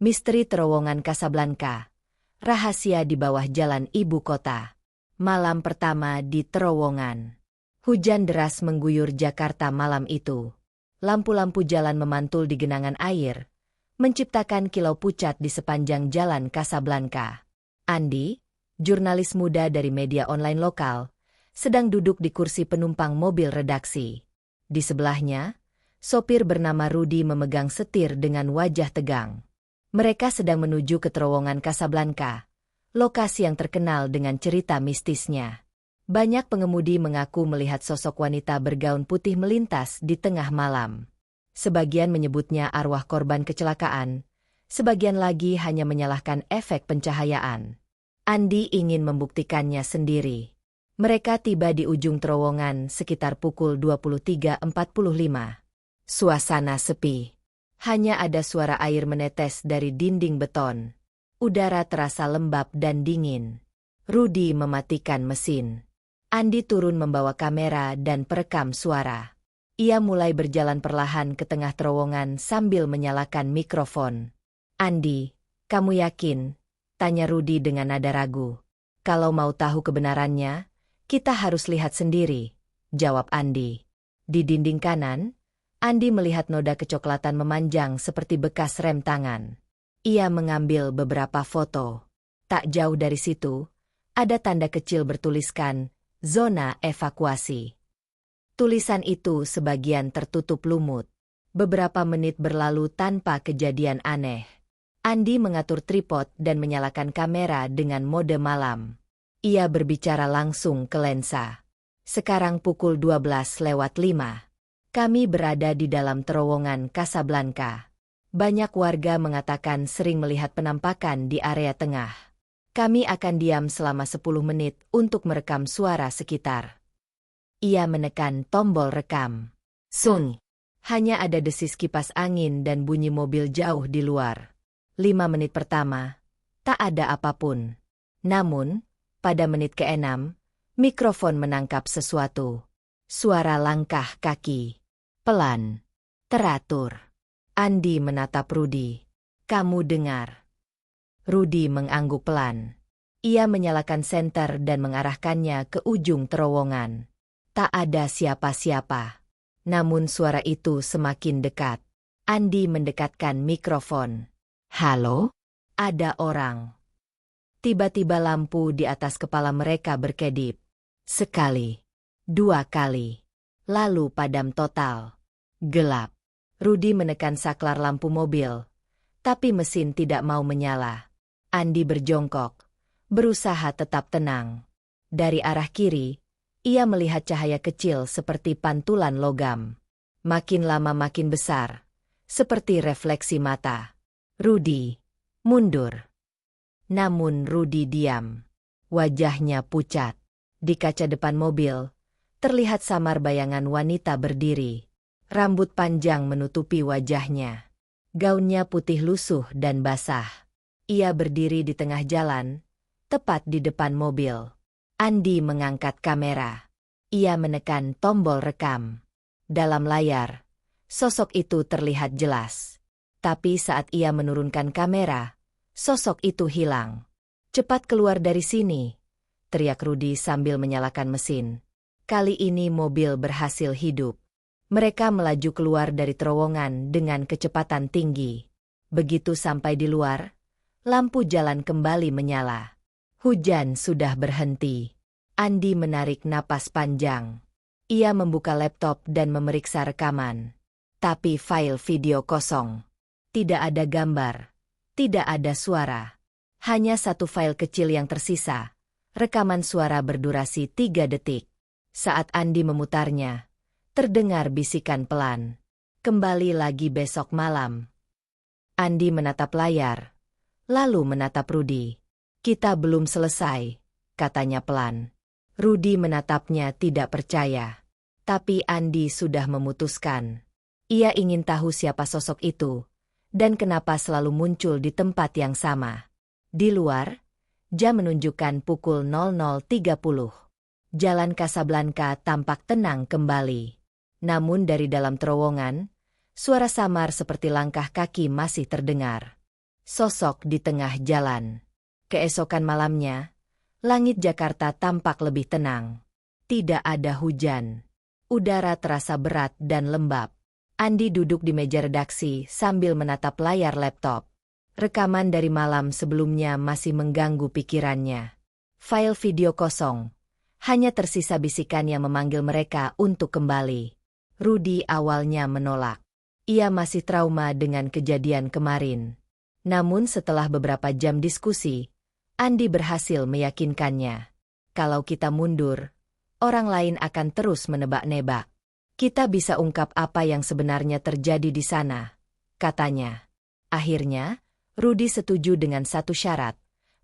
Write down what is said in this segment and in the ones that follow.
Misteri terowongan Casablanca. Rahasia di bawah jalan ibu kota. Malam pertama di terowongan. Hujan deras mengguyur Jakarta malam itu. Lampu-lampu jalan memantul di genangan air, menciptakan kilau pucat di sepanjang jalan Casablanca. Andi, jurnalis muda dari media online lokal, sedang duduk di kursi penumpang mobil redaksi. Di sebelahnya, sopir bernama Rudi memegang setir dengan wajah tegang. Mereka sedang menuju ke terowongan Casablanca, lokasi yang terkenal dengan cerita mistisnya. Banyak pengemudi mengaku melihat sosok wanita bergaun putih melintas di tengah malam. Sebagian menyebutnya arwah korban kecelakaan, sebagian lagi hanya menyalahkan efek pencahayaan. Andi ingin membuktikannya sendiri. Mereka tiba di ujung terowongan sekitar pukul 23.45. Suasana sepi. Hanya ada suara air menetes dari dinding beton. Udara terasa lembab dan dingin. Rudi mematikan mesin. Andi turun membawa kamera dan perekam suara. Ia mulai berjalan perlahan ke tengah terowongan sambil menyalakan mikrofon. "Andi, kamu yakin?" tanya Rudi dengan nada ragu. "Kalau mau tahu kebenarannya, kita harus lihat sendiri," jawab Andi. Di dinding kanan, Andi melihat noda kecoklatan memanjang seperti bekas rem tangan. Ia mengambil beberapa foto. Tak jauh dari situ, ada tanda kecil bertuliskan, "Zona evakuasi." Tulisan itu sebagian tertutup lumut. Beberapa menit berlalu tanpa kejadian aneh. Andi mengatur tripod dan menyalakan kamera dengan mode malam. Ia berbicara langsung ke lensa. "Sekarang pukul 12:05. Kami berada di dalam terowongan Casablanca. Banyak warga mengatakan sering melihat penampakan di area tengah. Kami akan diam selama 10 menit untuk merekam suara sekitar." Ia menekan tombol rekam. Sun. Hanya ada desis kipas angin dan bunyi mobil jauh di luar. 5 menit pertama, tak ada apapun. Namun, pada menit ke-6, mikrofon menangkap sesuatu. Suara langkah kaki. Pelan. Teratur. Andi menatap Rudi. "Kamu dengar?" Rudi mengangguk pelan. Ia menyalakan senter dan mengarahkannya ke ujung terowongan. Tak ada siapa-siapa. Namun suara itu semakin dekat. Andi mendekatkan mikrofon. "Halo? Ada orang." Tiba-tiba lampu di atas kepala mereka berkedip. Sekali. 2 kali. Lalu padam total. Gelap. Rudi menekan saklar lampu mobil. Tapi mesin tidak mau menyala. Andi berjongkok. Berusaha tetap tenang. Dari arah kiri, ia melihat cahaya kecil seperti pantulan logam. Makin lama makin besar. Seperti refleksi mata. "Rudi, mundur." Namun Rudi diam. Wajahnya pucat. Di kaca depan mobil, terlihat samar bayangan wanita berdiri. Rambut panjang menutupi wajahnya. Gaunnya putih lusuh dan basah. Ia berdiri di tengah jalan, tepat di depan mobil. Andi mengangkat kamera. Ia menekan tombol rekam. Dalam layar, sosok itu terlihat jelas. Tapi saat ia menurunkan kamera, sosok itu hilang. "Cepat keluar dari sini," teriak Rudi sambil menyalakan mesin. Kali ini mobil berhasil hidup. Mereka melaju keluar dari terowongan dengan kecepatan tinggi. Begitu sampai di luar, lampu jalan kembali menyala. Hujan sudah berhenti. Andi menarik napas panjang. Ia membuka laptop dan memeriksa rekaman. Tapi file video kosong. Tidak ada gambar. Tidak ada suara. Hanya satu file kecil yang tersisa. Rekaman suara berdurasi 3 detik. Saat Andi memutarnya, terdengar bisikan pelan. "Kembali lagi besok malam." Andi menatap layar, lalu menatap Rudi. "Kita belum selesai," katanya pelan. Rudi menatapnya tidak percaya. Tapi Andi sudah memutuskan. Ia ingin tahu siapa sosok itu, dan kenapa selalu muncul di tempat yang sama. Di luar, jam menunjukkan pukul 00.30. Jalan Casablanca tampak tenang kembali. Namun dari dalam terowongan, suara samar seperti langkah kaki masih terdengar. sosok di tengah jalan. Keesokan malamnya, langit Jakarta tampak lebih tenang. Tidak ada hujan. Udara terasa berat dan lembab. Andi duduk di meja redaksi sambil menatap layar laptop. Rekaman dari malam sebelumnya masih mengganggu pikirannya. File video kosong. Hanya tersisa bisikan yang memanggil mereka untuk kembali. Rudy awalnya menolak. Ia masih trauma dengan kejadian kemarin. Namun setelah beberapa jam diskusi, Andi berhasil meyakinkannya. Kalau kita mundur, orang lain akan terus menebak-nebak. Kita bisa ungkap apa yang sebenarnya terjadi di sana, katanya. Akhirnya, Rudy setuju dengan satu syarat.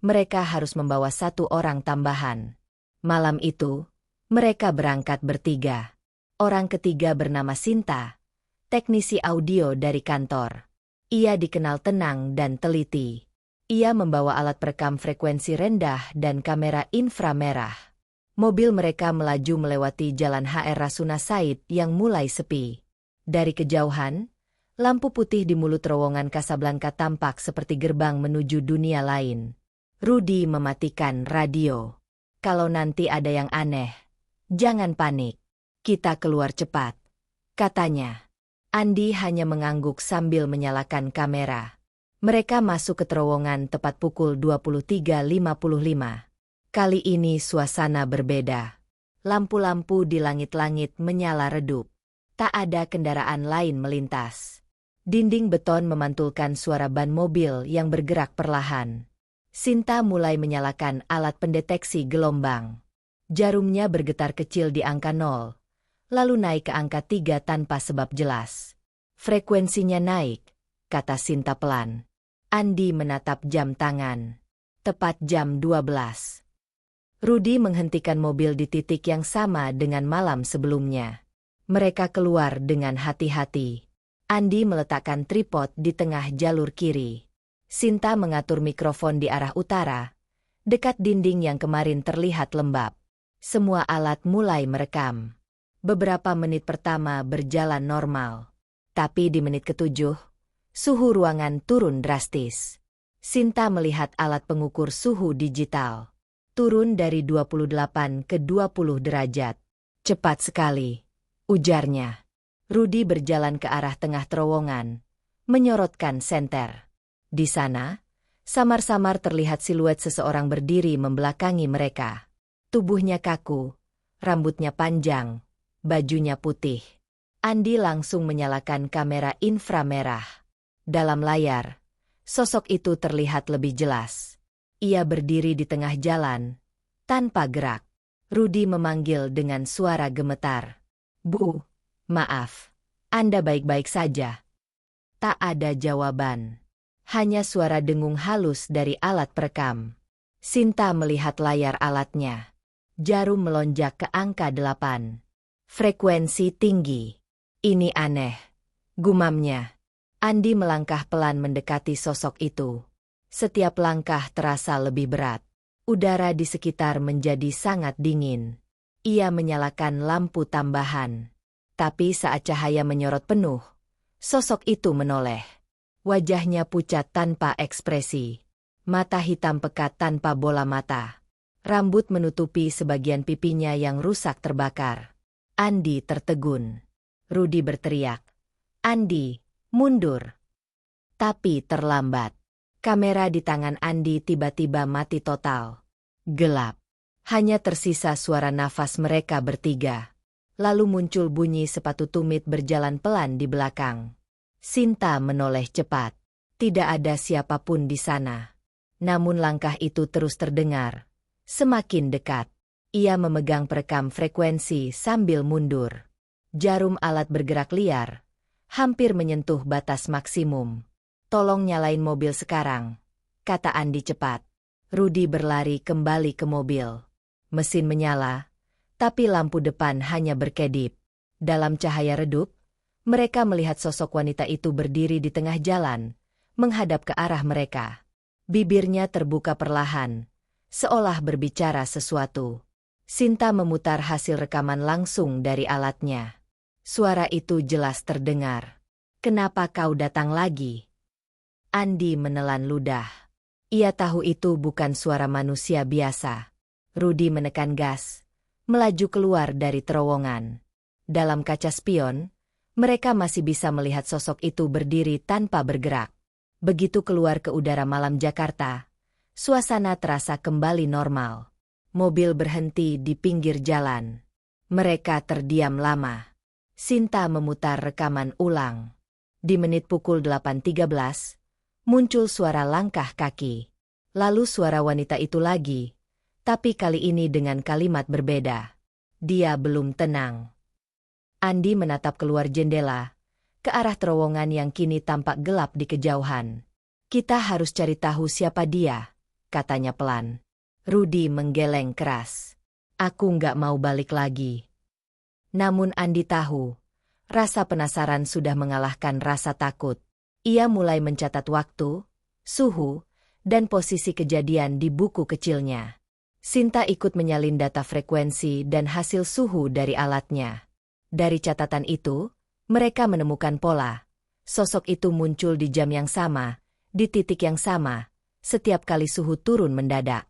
Mereka harus membawa satu orang tambahan. Malam itu, mereka berangkat bertiga. Orang ketiga bernama Sinta, teknisi audio dari kantor. Ia dikenal tenang dan teliti. Ia membawa alat perekam frekuensi rendah dan kamera inframerah. Mobil mereka melaju melewati jalan HR Rasuna Said yang mulai sepi. Dari kejauhan, lampu putih di mulut terowongan Casablanca tampak seperti gerbang menuju dunia lain. Rudy mematikan radio. Kalau nanti ada yang aneh, jangan panik. Kita keluar cepat, katanya. Andi hanya mengangguk sambil menyalakan kamera. Mereka masuk ke terowongan tepat pukul 23.55. Kali ini suasana berbeda. Lampu-lampu di langit-langit menyala redup. Tak ada kendaraan lain melintas. Dinding beton memantulkan suara ban mobil yang bergerak perlahan. Sinta mulai menyalakan alat pendeteksi gelombang. Jarumnya bergetar kecil di angka 0, lalu naik ke angka 3 tanpa sebab jelas. Frekuensinya naik, kata Sinta pelan. Andi menatap jam tangan. Tepat jam 12. Rudy menghentikan mobil di titik yang sama dengan malam sebelumnya. Mereka keluar dengan hati-hati. Andi meletakkan tripod di tengah jalur kiri. Sinta mengatur mikrofon di arah utara, dekat dinding yang kemarin terlihat lembab. Semua alat mulai merekam. Beberapa menit pertama berjalan normal. Tapi di menit ke-7, suhu ruangan turun drastis. Sinta melihat alat pengukur suhu digital. Turun dari 28 ke 20 derajat. Cepat sekali, ujarnya. Rudy berjalan ke arah tengah terowongan, menyorotkan senter. Di sana, samar-samar terlihat siluet seseorang berdiri membelakangi mereka. Tubuhnya kaku, rambutnya panjang, bajunya putih. Andi langsung menyalakan kamera inframerah. Dalam layar, sosok itu terlihat lebih jelas. Ia berdiri di tengah jalan, tanpa gerak. Rudy memanggil dengan suara gemetar. Bu, maaf, Anda baik-baik saja? Tak ada jawaban. Hanya suara dengung halus dari alat perekam. Sinta melihat layar alatnya. Jarum melonjak ke angka 8. Frekuensi tinggi. Ini aneh, gumamnya. Andi melangkah pelan mendekati sosok itu. Setiap langkah terasa lebih berat. Udara di sekitar menjadi sangat dingin. Ia menyalakan lampu tambahan. Tapi saat cahaya menyorot penuh, sosok itu menoleh. Wajahnya pucat tanpa ekspresi. Mata hitam pekat tanpa bola mata. Rambut menutupi sebagian pipinya yang rusak terbakar. Andi tertegun. Rudy berteriak, "Andi, mundur!" Tapi terlambat. Kamera di tangan Andi tiba-tiba mati total. Gelap. Hanya tersisa suara nafas mereka bertiga. Lalu muncul bunyi sepatu tumit berjalan pelan di belakang. Sinta menoleh cepat. Tidak ada siapapun di sana. Namun langkah itu terus terdengar. Semakin dekat. Ia memegang perekam frekuensi sambil mundur. Jarum alat bergerak liar. Hampir menyentuh batas maksimum. "Tolong nyalain mobil sekarang," kata Andi cepat. Rudy berlari kembali ke mobil. Mesin menyala, tapi lampu depan hanya berkedip. Dalam cahaya redup, mereka melihat sosok wanita itu berdiri di tengah jalan, menghadap ke arah mereka. Bibirnya terbuka perlahan, seolah berbicara sesuatu. Sinta memutar hasil rekaman langsung dari alatnya. Suara itu jelas terdengar. "Kenapa kau datang lagi?" Andi menelan ludah. Ia tahu itu bukan suara manusia biasa. Rudy menekan gas, melaju keluar dari terowongan. Dalam kaca spion, mereka masih bisa melihat sosok itu berdiri tanpa bergerak. Begitu keluar ke udara malam Jakarta, suasana terasa kembali normal. Mobil berhenti di pinggir jalan. Mereka terdiam lama. Sinta memutar rekaman ulang. Di menit pukul 8.13, muncul suara langkah kaki. Lalu suara wanita itu lagi, tapi kali ini dengan kalimat berbeda. Dia belum tenang. Andi menatap keluar jendela, ke arah terowongan yang kini tampak gelap di kejauhan. Kita harus cari tahu siapa dia, katanya pelan. Rudy menggeleng keras. Aku nggak mau balik lagi. Namun Andi tahu, rasa penasaran sudah mengalahkan rasa takut. Ia mulai mencatat waktu, suhu, dan posisi kejadian di buku kecilnya. Sinta ikut menyalin data frekuensi dan hasil suhu dari alatnya. Dari catatan itu, mereka menemukan pola. Sosok itu muncul di jam yang sama, di titik yang sama, setiap kali suhu turun mendadak.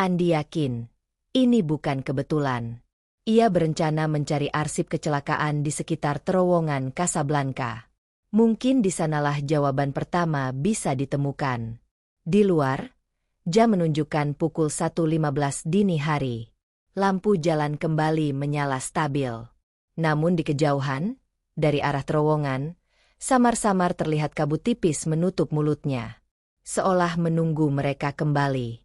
Andi yakin, ini bukan kebetulan. Ia berencana mencari arsip kecelakaan di sekitar terowongan Casablanca. Mungkin di sanalah jawaban pertama bisa ditemukan. Di luar, jam menunjukkan pukul 1.15 dini hari. Lampu jalan kembali menyala stabil. Namun di kejauhan, dari arah terowongan, samar-samar terlihat kabut tipis menutup mulutnya. Seolah menunggu mereka kembali.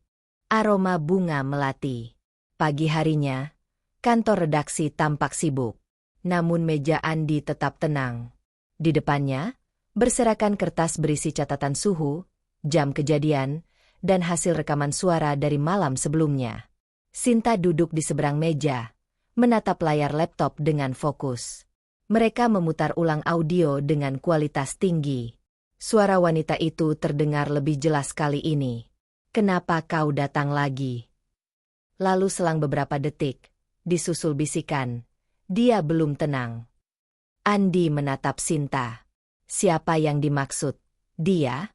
Aroma bunga melati. Pagi harinya, kantor redaksi tampak sibuk. Namun meja Andi tetap tenang. Di depannya, berserakan kertas berisi catatan suhu, jam kejadian, dan hasil rekaman suara dari malam sebelumnya. Sinta duduk di seberang meja, menatap layar laptop dengan fokus. Mereka memutar ulang audio dengan kualitas tinggi. Suara wanita itu terdengar lebih jelas kali ini. Kenapa kau datang lagi? Lalu selang beberapa detik, disusul bisikan. Dia belum tenang. Andi menatap Sinta. Siapa yang dimaksud? Dia?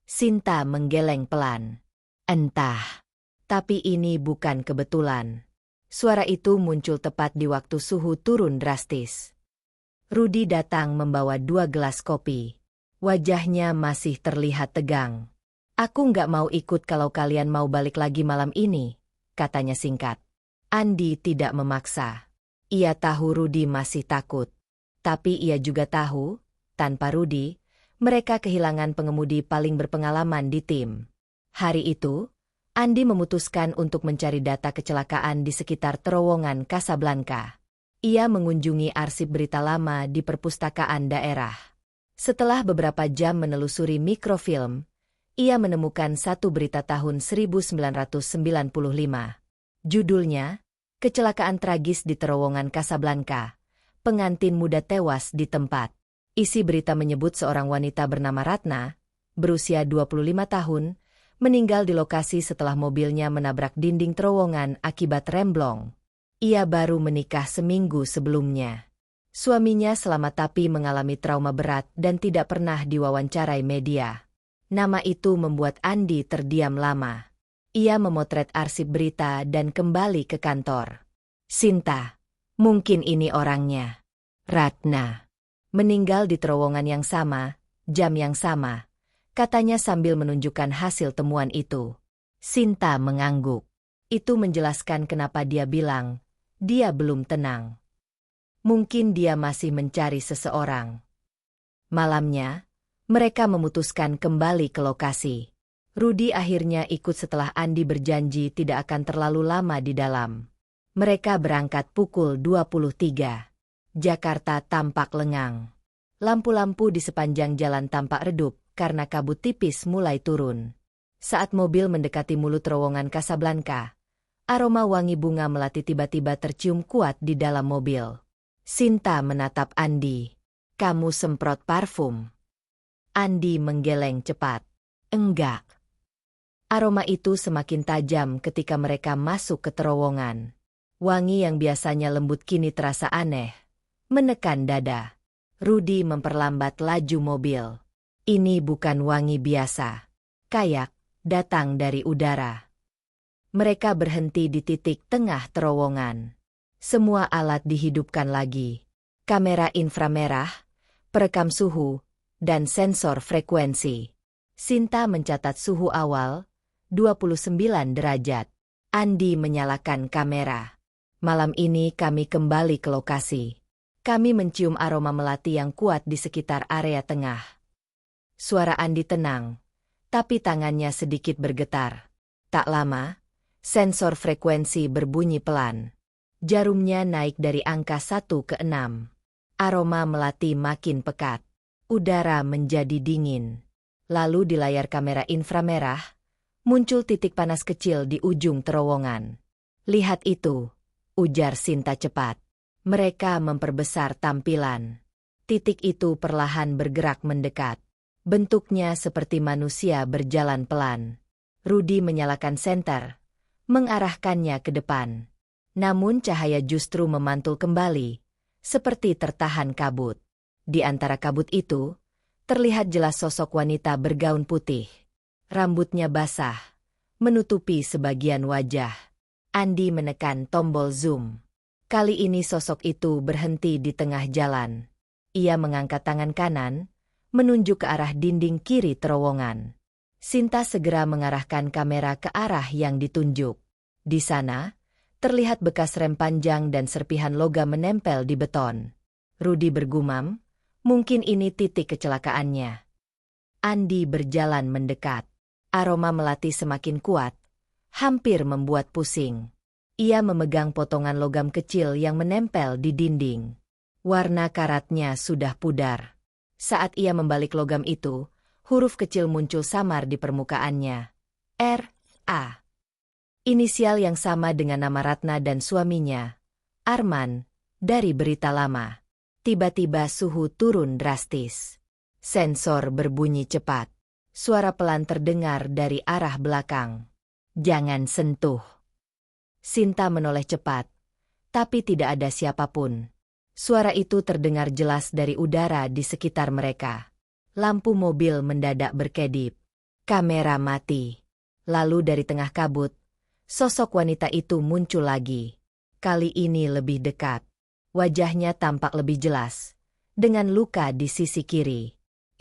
Sinta menggeleng pelan. Entah. Tapi ini bukan kebetulan. Suara itu muncul tepat di waktu suhu turun drastis. Rudy datang membawa 2 gelas kopi. Wajahnya masih terlihat tegang. Aku nggak mau ikut kalau kalian mau balik lagi malam ini, katanya singkat. Andi tidak memaksa. Ia tahu Rudy masih takut. Tapi ia juga tahu, tanpa Rudy, mereka kehilangan pengemudi paling berpengalaman di tim. Hari itu, Andi memutuskan untuk mencari data kecelakaan di sekitar terowongan Casablanca. Ia mengunjungi arsip berita lama di perpustakaan daerah. Setelah beberapa jam menelusuri mikrofilm, ia menemukan satu berita tahun 1995. Judulnya, Kecelakaan Tragis di Terowongan Casablanca. Pengantin muda tewas di tempat. Isi berita menyebut seorang wanita bernama Ratna, berusia 25 tahun, meninggal di lokasi setelah mobilnya menabrak dinding terowongan akibat remblong. Ia baru menikah seminggu sebelumnya. Suaminya selamat tapi mengalami trauma berat dan tidak pernah diwawancarai media. Nama itu membuat Andi terdiam lama. Ia memotret arsip berita dan kembali ke kantor. Sinta, mungkin ini orangnya. Ratna. Meninggal di terowongan yang sama, jam yang sama, katanya sambil menunjukkan hasil temuan itu. Sinta mengangguk. Itu menjelaskan kenapa dia bilang, dia belum tenang. Mungkin dia masih mencari seseorang. Malamnya, mereka memutuskan kembali ke lokasi. Rudy akhirnya ikut setelah Andi berjanji tidak akan terlalu lama di dalam. Mereka berangkat pukul 23. Jakarta tampak lengang. Lampu-lampu di sepanjang jalan tampak redup karena kabut tipis mulai turun. Saat mobil mendekati mulut terowongan Casablanca, aroma wangi bunga melati tiba-tiba tercium kuat di dalam mobil. Sinta menatap Andi. Kamu semprot parfum. Andi menggeleng cepat. Enggak. Aroma itu semakin tajam ketika mereka masuk ke terowongan. Wangi yang biasanya lembut kini terasa aneh, menekan dada. Rudy memperlambat laju mobil. Ini bukan wangi biasa. Kayak datang dari udara. Mereka berhenti di titik tengah terowongan. Semua alat dihidupkan lagi. Kamera inframerah, perekam suhu, dan sensor frekuensi. Sinta mencatat suhu awal, 29 derajat. Andi menyalakan kamera. Malam ini kami kembali ke lokasi. Kami mencium aroma melati yang kuat di sekitar area tengah. Suara Andi tenang, tapi tangannya sedikit bergetar. Tak lama, sensor frekuensi berbunyi pelan. Jarumnya naik dari angka 1 ke 6. Aroma melati makin pekat. Udara menjadi dingin. Lalu di layar kamera inframerah, muncul titik panas kecil di ujung terowongan. Lihat itu, ujar Sinta cepat. Mereka memperbesar tampilan. Titik itu perlahan bergerak mendekat. Bentuknya seperti manusia berjalan pelan. Rudy menyalakan senter, mengarahkannya ke depan. Namun cahaya justru memantul kembali, seperti tertahan kabut. Di antara kabut itu, terlihat jelas sosok wanita bergaun putih. Rambutnya basah, menutupi sebagian wajah. Andi menekan tombol zoom. Kali ini sosok itu berhenti di tengah jalan. Ia mengangkat tangan kanan, menunjuk ke arah dinding kiri terowongan. Sinta segera mengarahkan kamera ke arah yang ditunjuk. Di sana, terlihat bekas rem panjang dan serpihan logam menempel di beton. Rudy bergumam, mungkin ini titik kecelakaannya. Andi berjalan mendekat. Aroma melati semakin kuat, hampir membuat pusing. Ia memegang potongan logam kecil yang menempel di dinding. Warna karatnya sudah pudar. Saat ia membalik logam itu, huruf kecil muncul samar di permukaannya. R.A. Inisial yang sama dengan nama Ratna dan suaminya, Arman, dari berita lama. Tiba-tiba suhu turun drastis. Sensor berbunyi cepat. Suara pelan terdengar dari arah belakang. Jangan sentuh. Sinta menoleh cepat, tapi tidak ada siapapun. Suara itu terdengar jelas dari udara di sekitar mereka. Lampu mobil mendadak berkedip. Kamera mati. Lalu dari tengah kabut, sosok wanita itu muncul lagi. Kali ini lebih dekat. Wajahnya tampak lebih jelas, dengan luka di sisi kiri.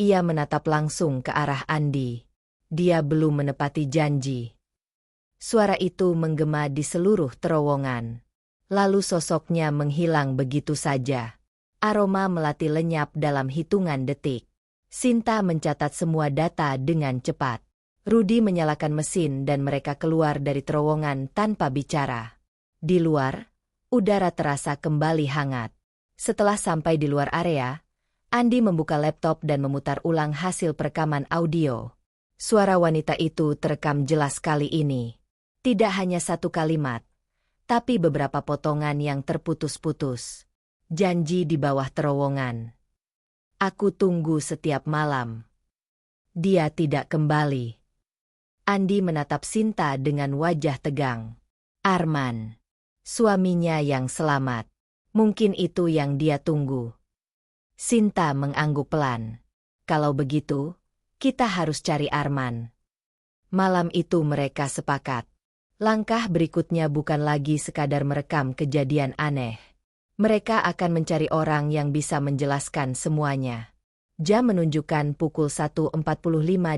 Ia menatap langsung ke arah Andi. Dia belum menepati janji. Suara itu menggema di seluruh terowongan. Lalu sosoknya menghilang begitu saja. Aroma melati lenyap dalam hitungan detik. Sinta mencatat semua data dengan cepat. Rudy menyalakan mesin dan mereka keluar dari terowongan tanpa bicara. Di luar, udara terasa kembali hangat. Setelah sampai di luar area, Andi membuka laptop dan memutar ulang hasil perekaman audio. Suara wanita itu terekam jelas kali ini. Tidak hanya satu kalimat, tapi beberapa potongan yang terputus-putus. Janji di bawah terowongan. Aku tunggu setiap malam. Dia tidak kembali. Andi menatap Sinta dengan wajah tegang. Arman, suaminya yang selamat. Mungkin itu yang dia tunggu. Sinta mengangguk pelan. Kalau begitu, kita harus cari Arman. Malam itu mereka sepakat. Langkah berikutnya bukan lagi sekadar merekam kejadian aneh. Mereka akan mencari orang yang bisa menjelaskan semuanya. Jam menunjukkan pukul 1.45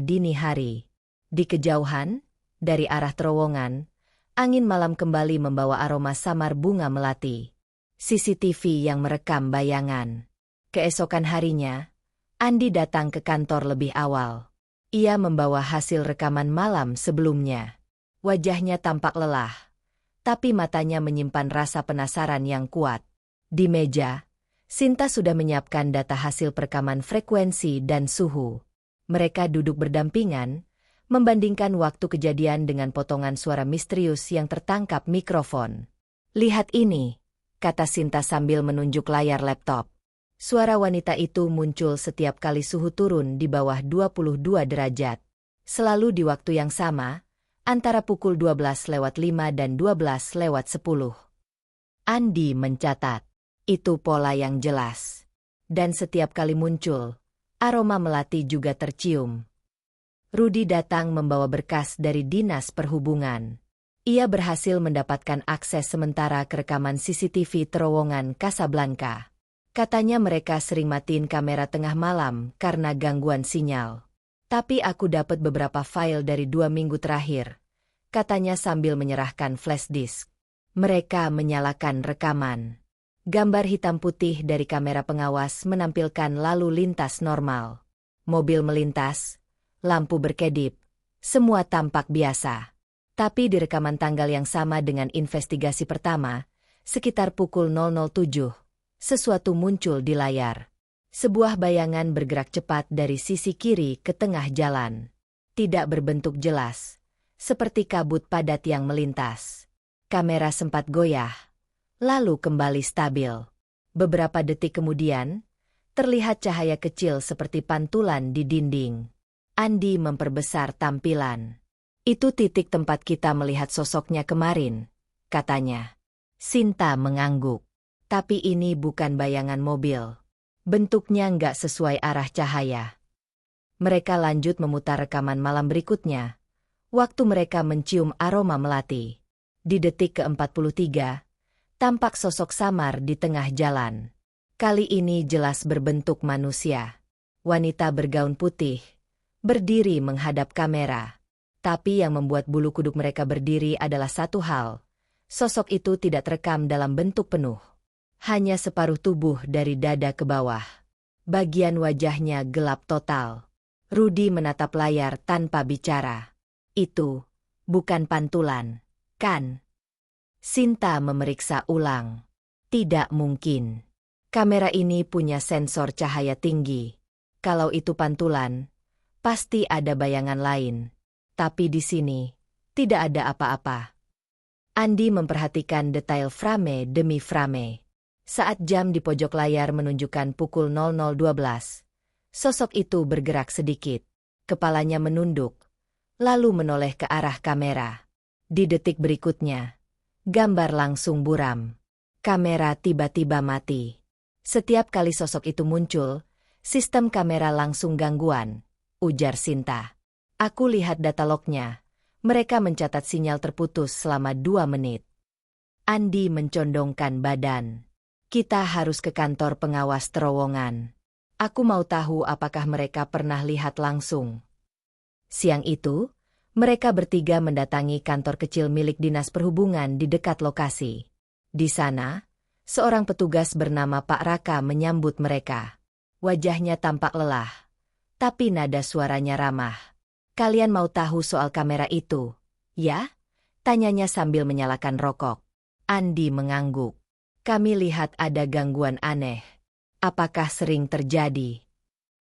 dini hari. Di kejauhan, dari arah terowongan, angin malam kembali membawa aroma samar bunga melati. CCTV yang merekam bayangan. Keesokan harinya, Andi datang ke kantor lebih awal. Ia membawa hasil rekaman malam sebelumnya. Wajahnya tampak lelah, tapi matanya menyimpan rasa penasaran yang kuat. Di meja, Sinta sudah menyiapkan data hasil perekaman frekuensi dan suhu. Mereka duduk berdampingan, membandingkan waktu kejadian dengan potongan suara misterius yang tertangkap mikrofon. Lihat ini, kata Sinta sambil menunjuk layar laptop. Suara wanita itu muncul setiap kali suhu turun di bawah 22 derajat. Selalu di waktu yang sama, antara pukul 12:05 dan 12:10. Andi mencatat, itu pola yang jelas. Dan setiap kali muncul, Aroma melati juga tercium. Rudi datang membawa berkas dari Dinas Perhubungan. Ia berhasil mendapatkan akses sementara ke rekaman CCTV terowongan Casablanca. Katanya mereka sering matiin kamera tengah malam karena gangguan sinyal. Tapi aku dapat beberapa file dari 2 minggu terakhir, katanya sambil menyerahkan flash disk. Mereka menyalakan rekaman. Gambar hitam putih dari kamera pengawas menampilkan lalu lintas normal. Mobil melintas, lampu berkedip, semua tampak biasa. Tapi di rekaman tanggal yang sama dengan investigasi pertama, sekitar pukul 00.07, sesuatu muncul di layar. Sebuah bayangan bergerak cepat dari sisi kiri ke tengah jalan. Tidak berbentuk jelas, seperti kabut padat yang melintas. Kamera sempat goyah, lalu kembali stabil. Beberapa detik kemudian, terlihat cahaya kecil seperti pantulan di dinding. Andi memperbesar tampilan. Itu titik tempat kita melihat sosoknya kemarin, katanya. Sinta mengangguk. Tapi ini bukan bayangan mobil. Bentuknya nggak sesuai arah cahaya. Mereka lanjut memutar rekaman malam berikutnya. Waktu mereka mencium aroma melati. Di detik ke-43, tampak sosok samar di tengah jalan. Kali ini jelas berbentuk manusia. Wanita bergaun putih, berdiri menghadap kamera. Tapi yang membuat bulu kuduk mereka berdiri adalah satu hal. Sosok itu tidak terekam dalam bentuk penuh. Hanya separuh tubuh dari dada ke bawah. Bagian wajahnya gelap total. Rudi menatap layar tanpa bicara. Itu bukan pantulan, kan? Sinta memeriksa ulang. Tidak mungkin. Kamera ini punya sensor cahaya tinggi. Kalau itu pantulan, pasti ada bayangan lain. Tapi di sini, tidak ada apa-apa. Andi memperhatikan detail frame demi frame. Saat jam di pojok layar menunjukkan pukul 00.12, sosok itu bergerak sedikit. Kepalanya menunduk, lalu menoleh ke arah kamera. Di detik berikutnya, gambar langsung buram. Kamera tiba-tiba mati. Setiap kali sosok itu muncul, sistem kamera langsung gangguan, ujar Sinta. Aku lihat data lognya. Mereka mencatat sinyal terputus selama 2 menit. Andi mencondongkan badan. Kita harus ke kantor pengawas terowongan. Aku mau tahu apakah mereka pernah lihat langsung. Siang itu, mereka bertiga mendatangi kantor kecil milik Dinas Perhubungan di dekat lokasi. Di sana, seorang petugas bernama Pak Raka menyambut mereka. Wajahnya tampak lelah, tapi nada suaranya ramah. Kalian mau tahu soal kamera itu, ya? Tanyanya sambil menyalakan rokok. Andi mengangguk. Kami lihat ada gangguan aneh. Apakah sering terjadi?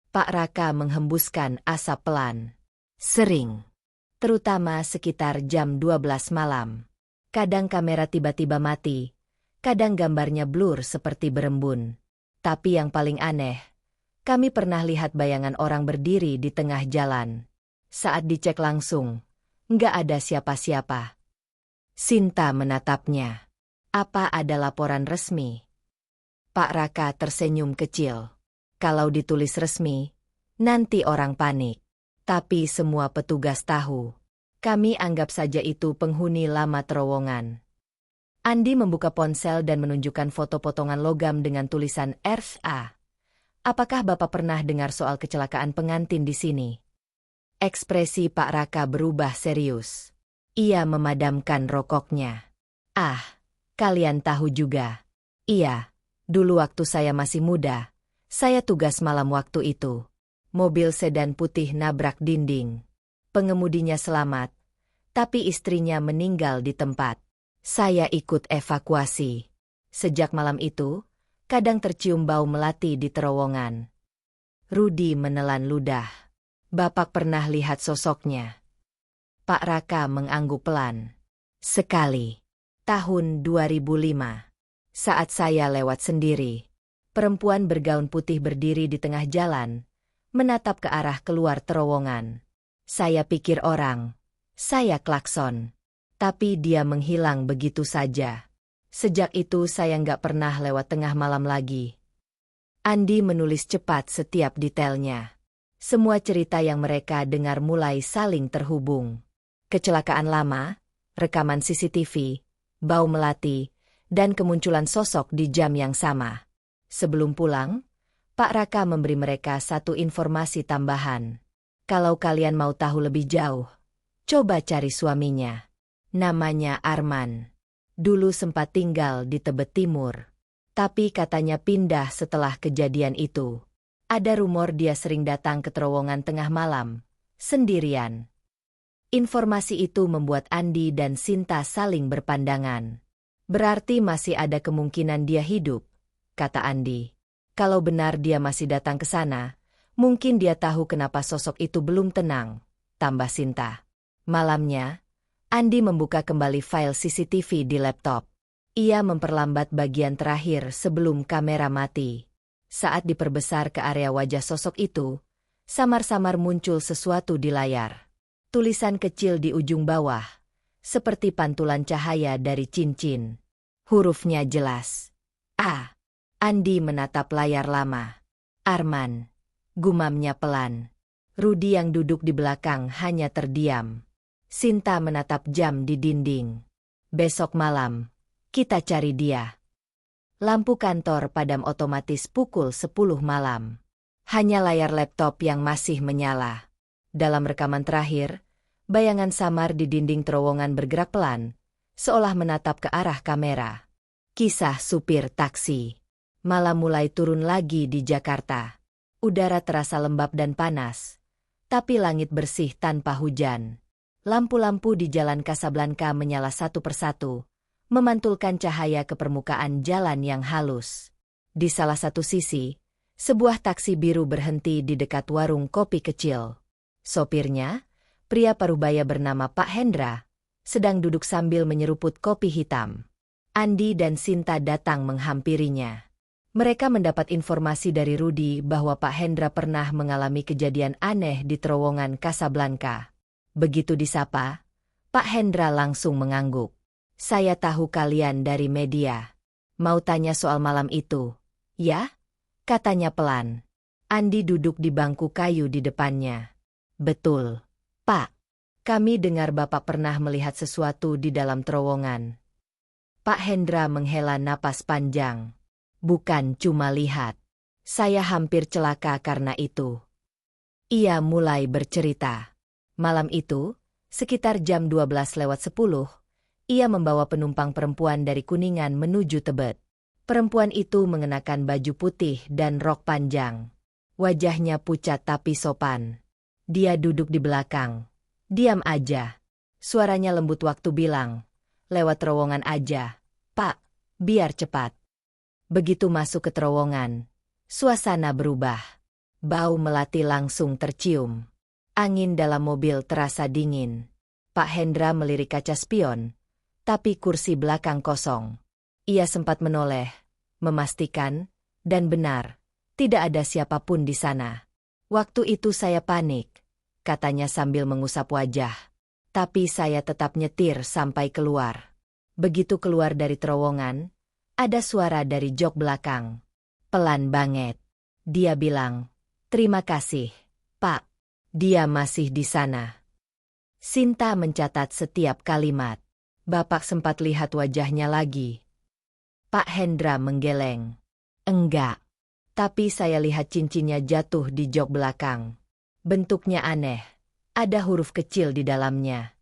Pak Raka menghembuskan asap pelan. Sering. Terutama sekitar jam 12 malam. Kadang kamera tiba-tiba mati. Kadang gambarnya blur seperti berembun. Tapi yang paling aneh, kami pernah lihat bayangan orang berdiri di tengah jalan. Saat dicek langsung, nggak ada siapa-siapa. Sinta menatapnya. Apa ada laporan resmi? Pak Raka tersenyum kecil. Kalau ditulis resmi, nanti orang panik. Tapi semua petugas tahu. Kami anggap saja itu penghuni lama terowongan. Andi membuka ponsel dan menunjukkan foto potongan logam dengan tulisan RSA. Apakah Bapak pernah dengar soal kecelakaan pengantin di sini? Ekspresi Pak Raka berubah serius. Ia memadamkan rokoknya. Ah, kalian tahu juga. Iya, dulu waktu saya masih muda, saya tugas malam waktu itu. Mobil sedan putih nabrak dinding. Pengemudinya selamat, tapi istrinya meninggal di tempat. Saya ikut evakuasi. Sejak malam itu, kadang tercium bau melati di terowongan. Rudi menelan ludah. Bapak pernah lihat sosoknya? Pak Raka mengangguk pelan. Sekali. Tahun 2005. Saat saya lewat sendiri, perempuan bergaun putih berdiri di tengah jalan, menatap ke arah keluar terowongan. Saya pikir orang. Saya klakson. Tapi dia menghilang begitu saja. Sejak itu saya nggak pernah lewat tengah malam lagi. Andi menulis cepat setiap detailnya. Semua cerita yang mereka dengar mulai saling terhubung. Kecelakaan lama, rekaman CCTV, bau melati, dan kemunculan sosok di jam yang sama. Sebelum pulang, Pak Raka memberi mereka satu informasi tambahan. Kalau kalian mau tahu lebih jauh, coba cari suaminya. Namanya Arman. Dulu sempat tinggal di Tebet Timur. Tapi katanya pindah setelah kejadian itu. Ada rumor dia sering datang ke terowongan tengah malam, sendirian. Informasi itu membuat Andi dan Sinta saling berpandangan. Berarti masih ada kemungkinan dia hidup, kata Andi. Kalau benar dia masih datang ke sana, mungkin dia tahu kenapa sosok itu belum tenang, tambah Sinta. Malamnya, Andi membuka kembali file CCTV di laptop. Ia memperlambat bagian terakhir sebelum kamera mati. Saat diperbesar ke area wajah sosok itu, samar-samar muncul sesuatu di layar. Tulisan kecil di ujung bawah, seperti pantulan cahaya dari cincin. Hurufnya jelas. A. Andi menatap layar lama. Arman. Gumamnya pelan. Rudi yang duduk di belakang hanya terdiam. Sinta menatap jam di dinding. Besok malam, kita cari dia. Lampu kantor padam otomatis pukul 10 malam. Hanya layar laptop yang masih menyala. Dalam rekaman terakhir, bayangan samar di dinding terowongan bergerak pelan, seolah menatap ke arah kamera. Kisah supir taksi. Malam mulai turun lagi di Jakarta. Udara terasa lembab dan panas, tapi langit bersih tanpa hujan. Lampu-lampu di Jalan Kasablanka menyala satu persatu, memantulkan cahaya ke permukaan jalan yang halus. Di salah satu sisi, sebuah taksi biru berhenti di dekat warung kopi kecil. Sopirnya, pria parubaya bernama Pak Hendra, sedang duduk sambil menyeruput kopi hitam. Andi dan Sinta datang menghampirinya. Mereka mendapat informasi dari Rudi bahwa Pak Hendra pernah mengalami kejadian aneh di terowongan Kasablanka. Begitu disapa, Pak Hendra langsung mengangguk. Saya tahu kalian dari media. Mau tanya soal malam itu, ya? Katanya pelan. Andi duduk di bangku kayu di depannya. Betul, Pak. Kami dengar Bapak pernah melihat sesuatu di dalam terowongan. Pak Hendra menghela napas panjang. Bukan cuma lihat. Saya hampir celaka karena itu. Ia mulai bercerita. Malam itu, sekitar jam 12:10, ia membawa penumpang perempuan dari Kuningan menuju Tebet. Perempuan itu mengenakan baju putih dan rok panjang. Wajahnya pucat tapi sopan. Dia duduk di belakang. Diam aja. Suaranya lembut waktu bilang, lewat terowongan aja, Pak, biar cepat. Begitu masuk ke terowongan, suasana berubah. Bau melati langsung tercium. Angin dalam mobil terasa dingin. Pak Hendra melirik kaca spion, tapi kursi belakang kosong. Ia sempat menoleh, memastikan, dan benar, tidak ada siapapun di sana. Waktu itu saya panik, katanya sambil mengusap wajah. Tapi saya tetap nyetir sampai keluar. Begitu keluar dari terowongan, ada suara dari jok belakang. Pelan banget. Dia bilang, terima kasih, Pak. Dia masih di sana. Sinta mencatat setiap kalimat. Bapak sempat lihat wajahnya lagi. Pak Hendra menggeleng. Enggak. Tapi saya lihat cincinnya jatuh di jok belakang. Bentuknya aneh. Ada huruf kecil di dalamnya.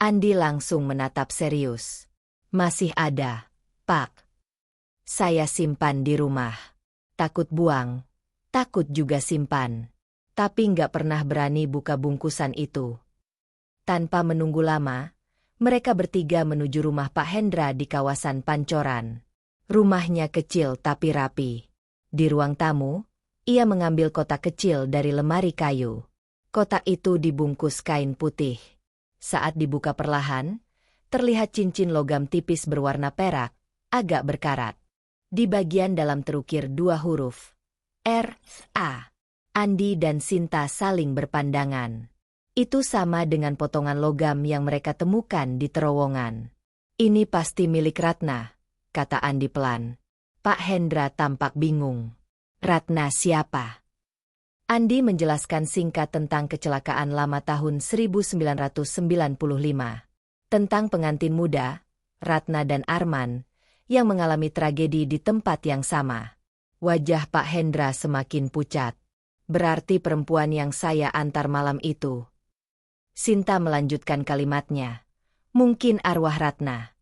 Andi langsung menatap serius. Masih ada, Pak. Saya simpan di rumah. Takut buang. Takut juga simpan. Tapi nggak pernah berani buka bungkusan itu. Tanpa menunggu lama, mereka bertiga menuju rumah Pak Hendra di kawasan Pancoran. Rumahnya kecil tapi rapi. Di ruang tamu, ia mengambil kotak kecil dari lemari kayu. Kotak itu dibungkus kain putih. Saat dibuka perlahan, terlihat cincin logam tipis berwarna perak, agak berkarat. Di bagian dalam terukir dua huruf, R.A. Andi dan Sinta saling berpandangan. Itu sama dengan potongan logam yang mereka temukan di terowongan. Ini pasti milik Ratna, kata Andi pelan. Pak Hendra tampak bingung. Ratna siapa? Andi menjelaskan singkat tentang kecelakaan lama tahun 1995. Tentang pengantin muda, Ratna dan Arman, yang mengalami tragedi di tempat yang sama. Wajah Pak Hendra semakin pucat. Berarti perempuan yang saya antar malam itu. Sinta melanjutkan kalimatnya. Mungkin arwah Ratna.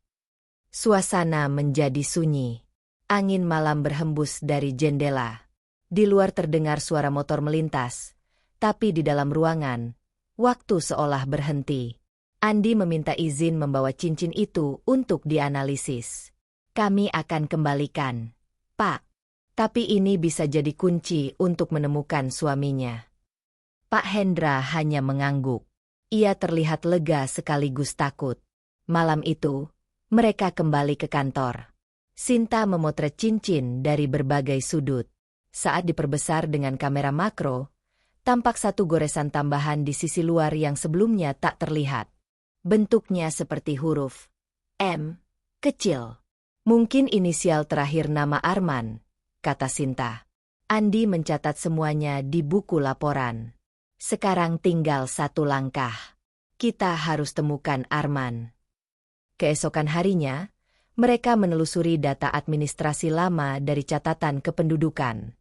Suasana menjadi sunyi. Angin malam berhembus dari jendela. Di luar terdengar suara motor melintas, tapi di dalam ruangan, waktu seolah berhenti. Andi meminta izin membawa cincin itu untuk dianalisis. Kami akan kembalikan, Pak. Tapi ini bisa jadi kunci untuk menemukan suaminya. Pak Hendra hanya mengangguk. Ia terlihat lega sekaligus takut. Malam itu, mereka kembali ke kantor. Sinta memotret cincin dari berbagai sudut. Saat diperbesar dengan kamera makro, tampak satu goresan tambahan di sisi luar yang sebelumnya tak terlihat. Bentuknya seperti huruf M, kecil. Mungkin inisial terakhir nama Arman, kata Sinta. Andi mencatat semuanya di buku laporan. Sekarang tinggal satu langkah. Kita harus temukan Arman. Keesokan harinya, mereka menelusuri data administrasi lama dari catatan kependudukan.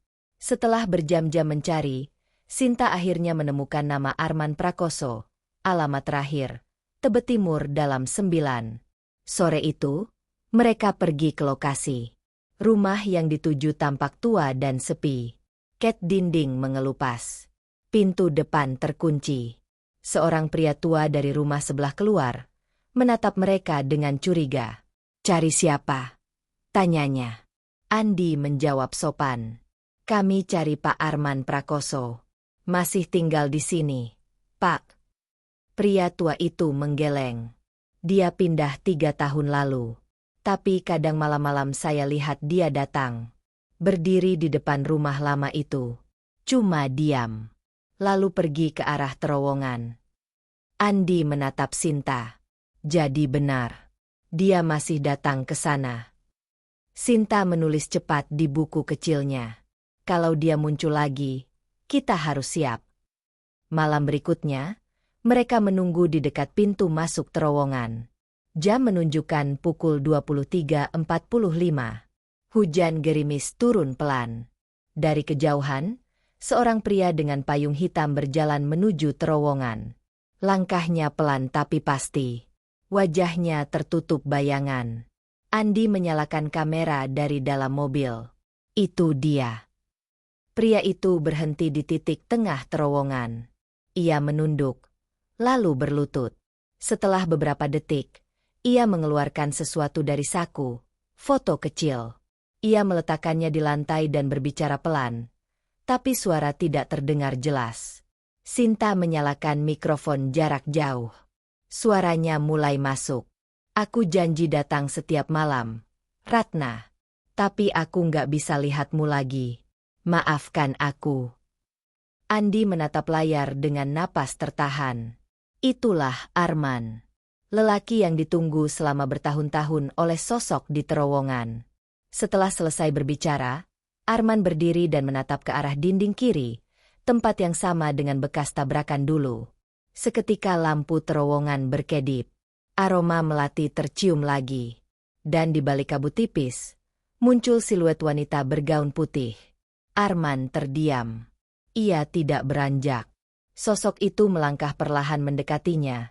Setelah berjam-jam mencari, Sinta akhirnya menemukan nama Arman Prakoso, alamat terakhir, Tebet Timur dalam 9. Sore itu, mereka pergi ke lokasi. Rumah yang dituju tampak tua dan sepi. Ket dinding mengelupas. Pintu depan terkunci. Seorang pria tua dari rumah sebelah keluar, menatap mereka dengan curiga. Cari siapa? Tanyanya. Andi menjawab sopan. Kami cari Pak Arman Prakoso. Masih tinggal di sini, Pak. Pria tua itu menggeleng. Dia pindah 3 tahun lalu. Tapi kadang malam-malam saya lihat dia datang. Berdiri di depan rumah lama itu. Cuma diam. Lalu pergi ke arah terowongan. Andi menatap Sinta. Jadi benar. Dia masih datang ke sana. Sinta menulis cepat di buku kecilnya. Kalau dia muncul lagi, kita harus siap. Malam berikutnya, mereka menunggu di dekat pintu masuk terowongan. Jam menunjukkan pukul 23.45. Hujan gerimis turun pelan. Dari kejauhan, seorang pria dengan payung hitam berjalan menuju terowongan. Langkahnya pelan tapi pasti. Wajahnya tertutup bayangan. Andi menyalakan kamera dari dalam mobil. Itu dia. Pria itu berhenti di titik tengah terowongan. Ia menunduk, lalu berlutut. Setelah beberapa detik, ia mengeluarkan sesuatu dari saku, foto kecil. Ia meletakkannya di lantai dan berbicara pelan, tapi suara tidak terdengar jelas. Sinta menyalakan mikrofon jarak jauh. Suaranya mulai masuk. Aku janji datang setiap malam, Ratna. Tapi aku nggak bisa lihatmu lagi. Maafkan aku. Andi menatap layar dengan napas tertahan. Itulah Arman. Lelaki yang ditunggu selama bertahun-tahun oleh sosok di terowongan. Setelah selesai berbicara, Arman berdiri dan menatap ke arah dinding kiri, tempat yang sama dengan bekas tabrakan dulu. Seketika lampu terowongan berkedip. Aroma melati tercium lagi. Dan di balik kabut tipis, muncul siluet wanita bergaun putih. Arman terdiam. Ia tidak beranjak. Sosok itu melangkah perlahan mendekatinya,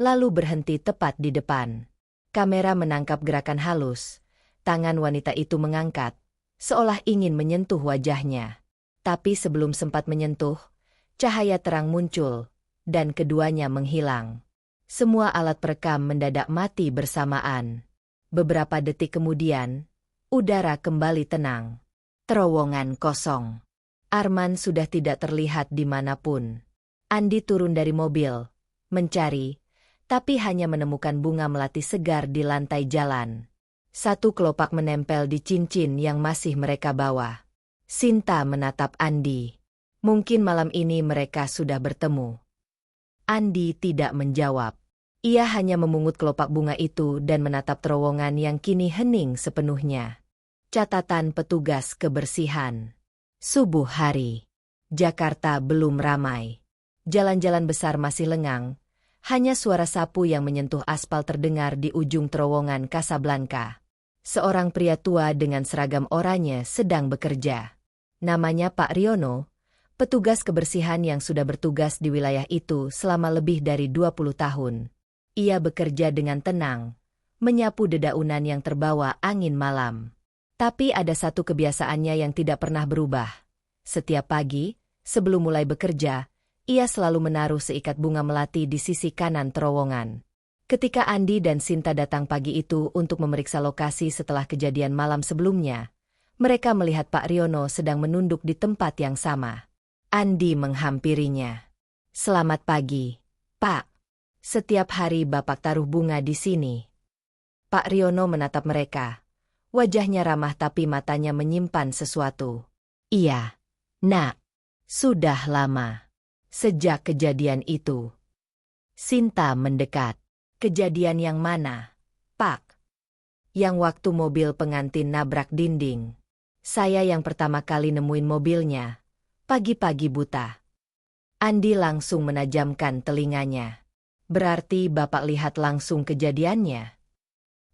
lalu berhenti tepat di depan. Kamera menangkap gerakan halus. Tangan wanita itu mengangkat, seolah ingin menyentuh wajahnya. Tapi sebelum sempat menyentuh, cahaya terang muncul, dan keduanya menghilang. Semua alat perekam mendadak mati bersamaan. Beberapa detik kemudian, udara kembali tenang. Terowongan kosong. Arman sudah tidak terlihat dimanapun. Andi turun dari mobil, mencari, tapi hanya menemukan bunga melati segar di lantai jalan. Satu kelopak menempel di cincin yang masih mereka bawa. Sinta menatap Andi. Mungkin malam ini mereka sudah bertemu. Andi tidak menjawab. Ia hanya memungut kelopak bunga itu dan menatap terowongan yang kini hening sepenuhnya. Catatan petugas kebersihan. Subuh hari. Jakarta belum ramai. Jalan-jalan besar masih lengang. Hanya suara sapu yang menyentuh aspal terdengar di ujung terowongan Casablanca. Seorang pria tua dengan seragam oranye sedang bekerja. Namanya Pak Riono, petugas kebersihan yang sudah bertugas di wilayah itu selama lebih dari 20 tahun. Ia bekerja dengan tenang, menyapu dedaunan yang terbawa angin malam. Tapi ada satu kebiasaannya yang tidak pernah berubah. Setiap pagi, sebelum mulai bekerja, ia selalu menaruh seikat bunga melati di sisi kanan terowongan. Ketika Andi dan Sinta datang pagi itu untuk memeriksa lokasi setelah kejadian malam sebelumnya, mereka melihat Pak Riono sedang menunduk di tempat yang sama. Andi menghampirinya. "Selamat pagi, Pak. Setiap hari Bapak taruh bunga di sini." Pak Riono menatap mereka. Wajahnya ramah tapi matanya menyimpan sesuatu. "Iya, Nak. Sudah lama. Sejak kejadian itu." Sinta mendekat. "Kejadian yang mana, Pak?" "Yang waktu mobil pengantin nabrak dinding. Saya yang pertama kali nemuin mobilnya. Pagi-pagi buta." Andi langsung menajamkan telinganya. "Berarti Bapak lihat langsung kejadiannya?"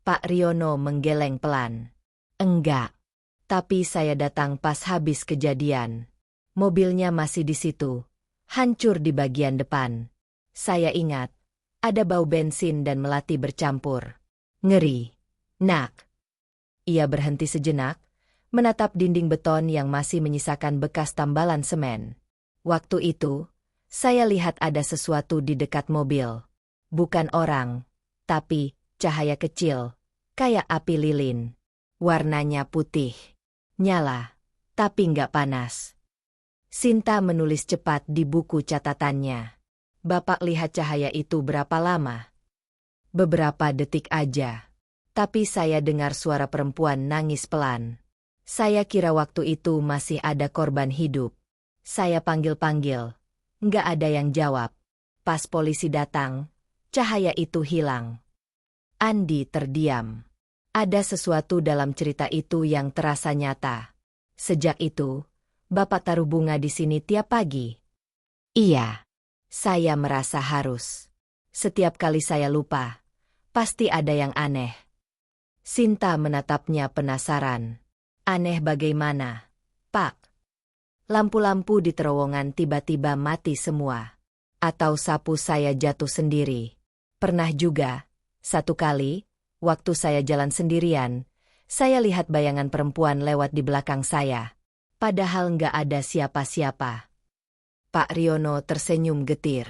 Pak Riono menggeleng pelan. "Enggak. Tapi saya datang pas habis kejadian. Mobilnya masih di situ, hancur di bagian depan. Saya ingat, ada bau bensin dan melati bercampur. Ngeri, Nak." Ia berhenti sejenak, menatap dinding beton yang masih menyisakan bekas tambalan semen. "Waktu itu, saya lihat ada sesuatu di dekat mobil. Bukan orang, tapi cahaya kecil, kayak api lilin. Warnanya putih. Nyala, tapi nggak panas." Sinta menulis cepat di buku catatannya. "Bapak lihat cahaya itu berapa lama?" "Beberapa detik aja. Tapi saya dengar suara perempuan nangis pelan. Saya kira waktu itu masih ada korban hidup. Saya panggil-panggil. Nggak ada yang jawab. Pas polisi datang, cahaya itu hilang." Andi terdiam. Ada sesuatu dalam cerita itu yang terasa nyata. "Sejak itu, Bapak taruh bunga di sini tiap pagi?" "Iya. Saya merasa harus. Setiap kali saya lupa, pasti ada yang aneh." Sinta menatapnya penasaran. "Aneh bagaimana, Pak?" "Lampu-lampu di terowongan tiba-tiba mati semua. Atau sapu saya jatuh sendiri. Pernah juga, satu kali, waktu saya jalan sendirian, saya lihat bayangan perempuan lewat di belakang saya. Padahal nggak ada siapa-siapa." Pak Riono tersenyum getir.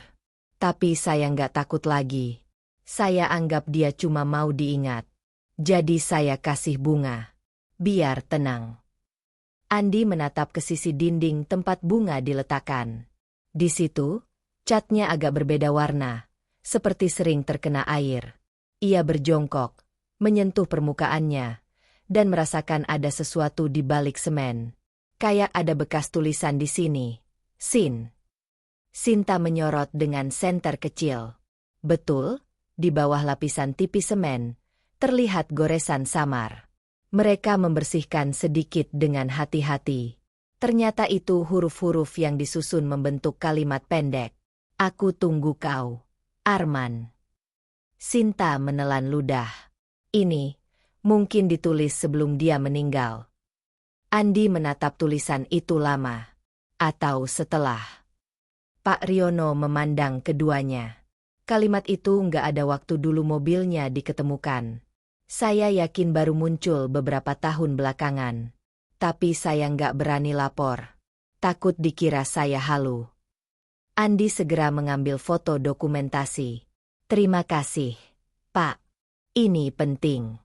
"Tapi saya nggak takut lagi. Saya anggap dia cuma mau diingat. Jadi saya kasih bunga. Biar tenang." Andi menatap ke sisi dinding tempat bunga diletakkan. Di situ, catnya agak berbeda warna, seperti sering terkena air. Ia berjongkok, menyentuh permukaannya, dan merasakan ada sesuatu di balik semen. Kayak ada bekas tulisan di sini. "Sin." Sinta menyorot dengan senter kecil. Betul, di bawah lapisan tipis semen, terlihat goresan samar. Mereka membersihkan sedikit dengan hati-hati. Ternyata itu huruf-huruf yang disusun membentuk kalimat pendek. "Aku tunggu kau, Arman." Sinta menelan ludah. Ini mungkin ditulis sebelum dia meninggal. Andi menatap tulisan itu lama. Atau setelah. Pak Riono memandang keduanya. "Kalimat itu nggak ada waktu dulu mobilnya diketemukan. Saya yakin baru muncul beberapa tahun belakangan. Tapi saya nggak berani lapor. Takut dikira saya halu." Andi segera mengambil foto dokumentasi. "Terima kasih, Pak. Ini penting."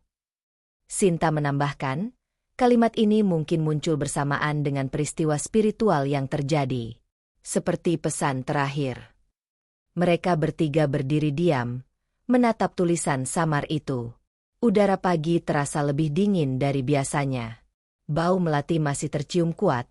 Sinta menambahkan, kalimat ini mungkin muncul bersamaan dengan peristiwa spiritual yang terjadi. Seperti pesan terakhir. Mereka bertiga berdiri diam, menatap tulisan samar itu. Udara pagi terasa lebih dingin dari biasanya. Bau melati masih tercium kuat,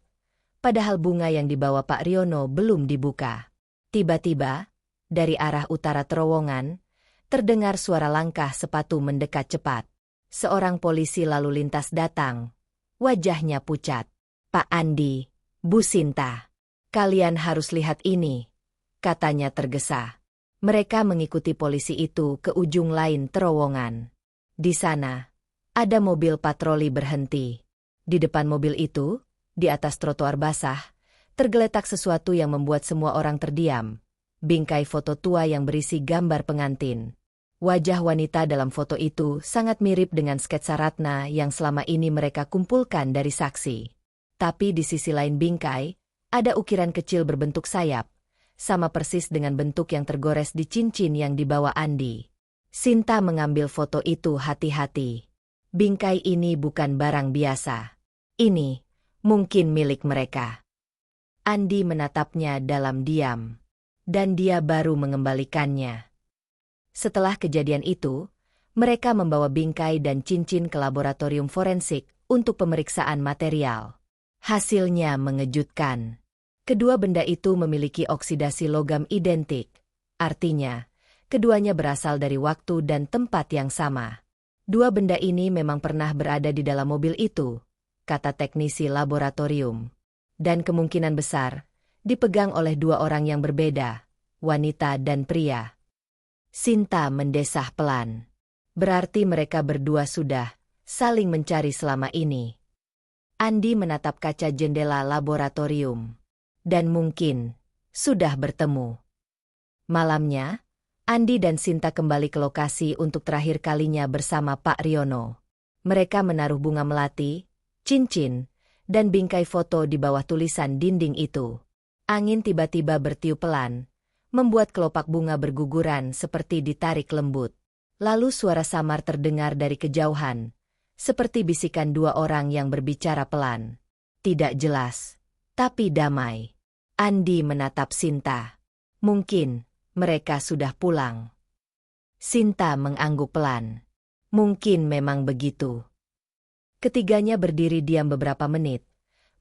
padahal bunga yang dibawa Pak Riono belum dibuka. Tiba-tiba, dari arah utara terowongan, terdengar suara langkah sepatu mendekat cepat. Seorang polisi lalu lintas datang. Wajahnya pucat. "Pak Andi, Bu Sinta, kalian harus lihat ini, katanya tergesa. Mereka mengikuti polisi itu ke ujung lain terowongan. Di sana, ada mobil patroli berhenti. Di depan mobil itu, di atas trotoar basah, tergeletak sesuatu yang membuat semua orang terdiam. Bingkai foto tua yang berisi gambar pengantin. Wajah wanita dalam foto itu sangat mirip dengan sketsa Ratna yang selama ini mereka kumpulkan dari saksi. Tapi di sisi lain bingkai, ada ukiran kecil berbentuk sayap, sama persis dengan bentuk yang tergores di cincin yang dibawa Andi. Sinta mengambil foto itu hati-hati. Bingkai ini bukan barang biasa. Ini mungkin milik mereka. Andi menatapnya dalam diam. Dan dia baru mengembalikannya. Setelah kejadian itu, mereka membawa bingkai dan cincin ke laboratorium forensik untuk pemeriksaan material. Hasilnya mengejutkan. Kedua benda itu memiliki oksidasi logam identik. Artinya, keduanya berasal dari waktu dan tempat yang sama. Dua benda ini memang pernah berada di dalam mobil itu, kata teknisi laboratorium. Dan kemungkinan besar, dipegang oleh dua orang yang berbeda, wanita dan pria. Sinta mendesah pelan. Berarti mereka berdua sudah saling mencari selama ini. Andi menatap kaca jendela laboratorium. Dan mungkin sudah bertemu. Malamnya, Andi dan Sinta kembali ke lokasi untuk terakhir kalinya bersama Pak Riono. Mereka menaruh bunga melati, cincin, dan bingkai foto di bawah tulisan dinding itu. Angin tiba-tiba bertiup pelan, membuat kelopak bunga berguguran seperti ditarik lembut. Lalu suara samar terdengar dari kejauhan, seperti bisikan dua orang yang berbicara pelan. Tidak jelas, tapi damai. Andi menatap Sinta. Mungkin mereka sudah pulang. Sinta mengangguk pelan. Mungkin memang begitu. Ketiganya berdiri diam beberapa menit,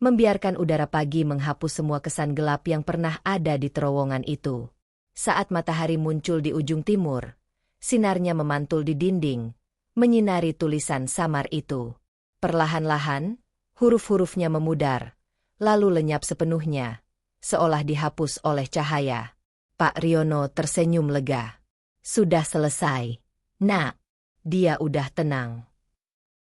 membiarkan udara pagi menghapus semua kesan gelap yang pernah ada di terowongan itu. Saat matahari muncul di ujung timur, sinarnya memantul di dinding, menyinari tulisan samar itu. Perlahan-lahan, huruf-hurufnya memudar, lalu lenyap sepenuhnya, seolah dihapus oleh cahaya. Pak Riono tersenyum lega. Sudah selesai. Nak, dia udah tenang.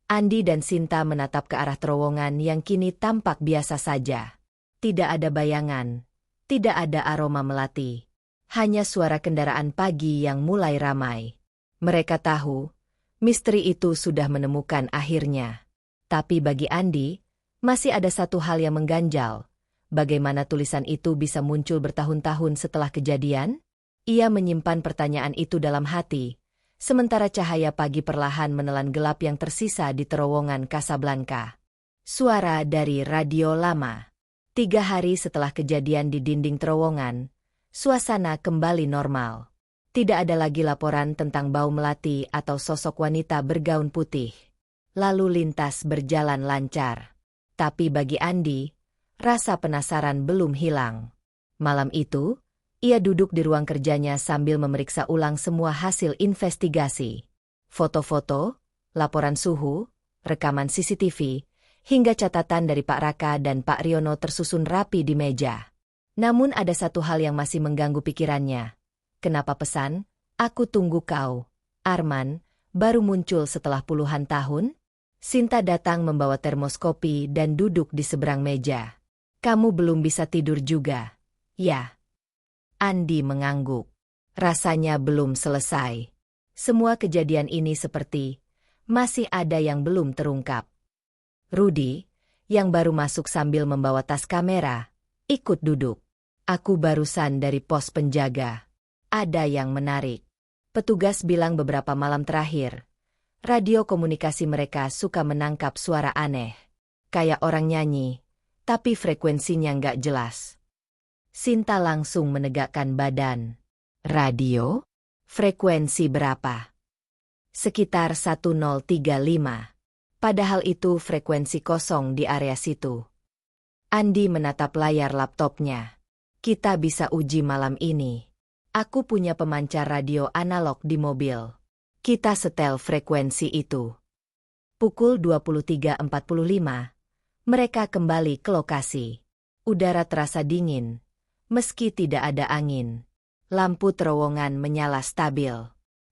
Andi dan Sinta menatap ke arah terowongan yang kini tampak biasa saja. Tidak ada bayangan, tidak ada aroma melati. Hanya suara kendaraan pagi yang mulai ramai. Mereka tahu, misteri itu sudah menemukan akhirnya. Tapi bagi Andi, masih ada satu hal yang mengganjal. Bagaimana tulisan itu bisa muncul bertahun-tahun setelah kejadian? Ia menyimpan pertanyaan itu dalam hati. Sementara cahaya pagi perlahan menelan gelap yang tersisa di terowongan Casablanca. Suara dari radio lama. 3 hari setelah kejadian di dinding terowongan, suasana kembali normal. Tidak ada lagi laporan tentang bau melati atau sosok wanita bergaun putih. Lalu lintas berjalan lancar. Tapi bagi Andi, rasa penasaran belum hilang. Malam itu, ia duduk di ruang kerjanya sambil memeriksa ulang semua hasil investigasi. Foto-foto, laporan suhu, rekaman CCTV, hingga catatan dari Pak Raka dan Pak Riono tersusun rapi di meja. Namun ada satu hal yang masih mengganggu pikirannya. Kenapa pesan, "Aku tunggu kau, Arman," baru muncul setelah puluhan tahun? Sinta datang membawa termos kopi dan duduk di seberang meja. "Kamu belum bisa tidur juga?" "Ya." Andi mengangguk. Rasanya belum selesai. Semua kejadian ini seperti masih ada yang belum terungkap. Rudi, yang baru masuk sambil membawa tas kamera, ikut duduk. "Aku barusan dari pos penjaga. Ada yang menarik. Petugas bilang beberapa malam terakhir, radio komunikasi mereka suka menangkap suara aneh. Kayak orang nyanyi, tapi frekuensinya nggak jelas." Sinta langsung menegakkan badan. "Radio? Frekuensi berapa?" "Sekitar 1035. Padahal itu frekuensi kosong di area situ." Andi menatap layar laptopnya. "Kita bisa uji malam ini. Aku punya pemancar radio analog di mobil. Kita setel frekuensi itu." Pukul 23.45, mereka kembali ke lokasi. Udara terasa dingin, meski tidak ada angin. Lampu terowongan menyala stabil.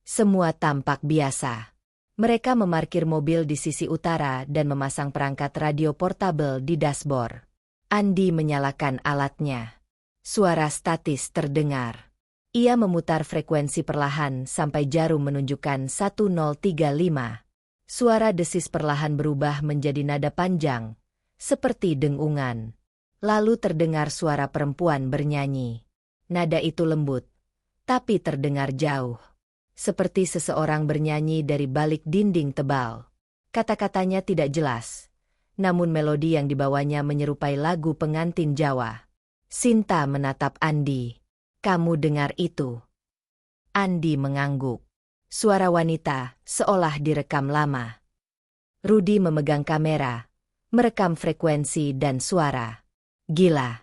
Semua tampak biasa. Mereka memarkir mobil di sisi utara dan memasang perangkat radio portabel di dashboard. Andi menyalakan alatnya. Suara statis terdengar. Ia memutar frekuensi perlahan sampai jarum menunjukkan 1035. Suara desis perlahan berubah menjadi nada panjang, seperti dengungan. Lalu terdengar suara perempuan bernyanyi. Nada itu lembut, tapi terdengar jauh. Seperti seseorang bernyanyi dari balik dinding tebal. Kata-katanya tidak jelas, namun melodi yang dibawanya menyerupai lagu pengantin Jawa. Sinta menatap Andi. "Kamu dengar itu?" Andi mengangguk. Suara wanita seolah direkam lama. Rudi memegang kamera, merekam frekuensi dan suara. "Gila,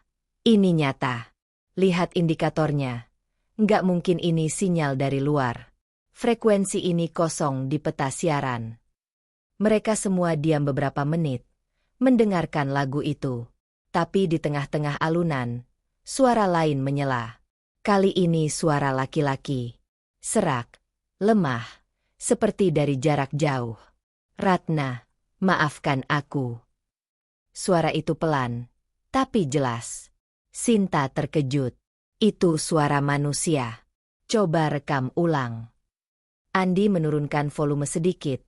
ini nyata. Lihat indikatornya. Nggak mungkin ini sinyal dari luar. Frekuensi ini kosong di peta siaran." Mereka semua diam beberapa menit, mendengarkan lagu itu. Tapi di tengah-tengah alunan, suara lain menyela. Kali ini suara laki-laki. Serak, lemah, seperti dari jarak jauh. "Ratna, maafkan aku." Suara itu pelan, tapi jelas. Sinta terkejut. Itu suara manusia. "Coba rekam ulang." Andi menurunkan volume sedikit,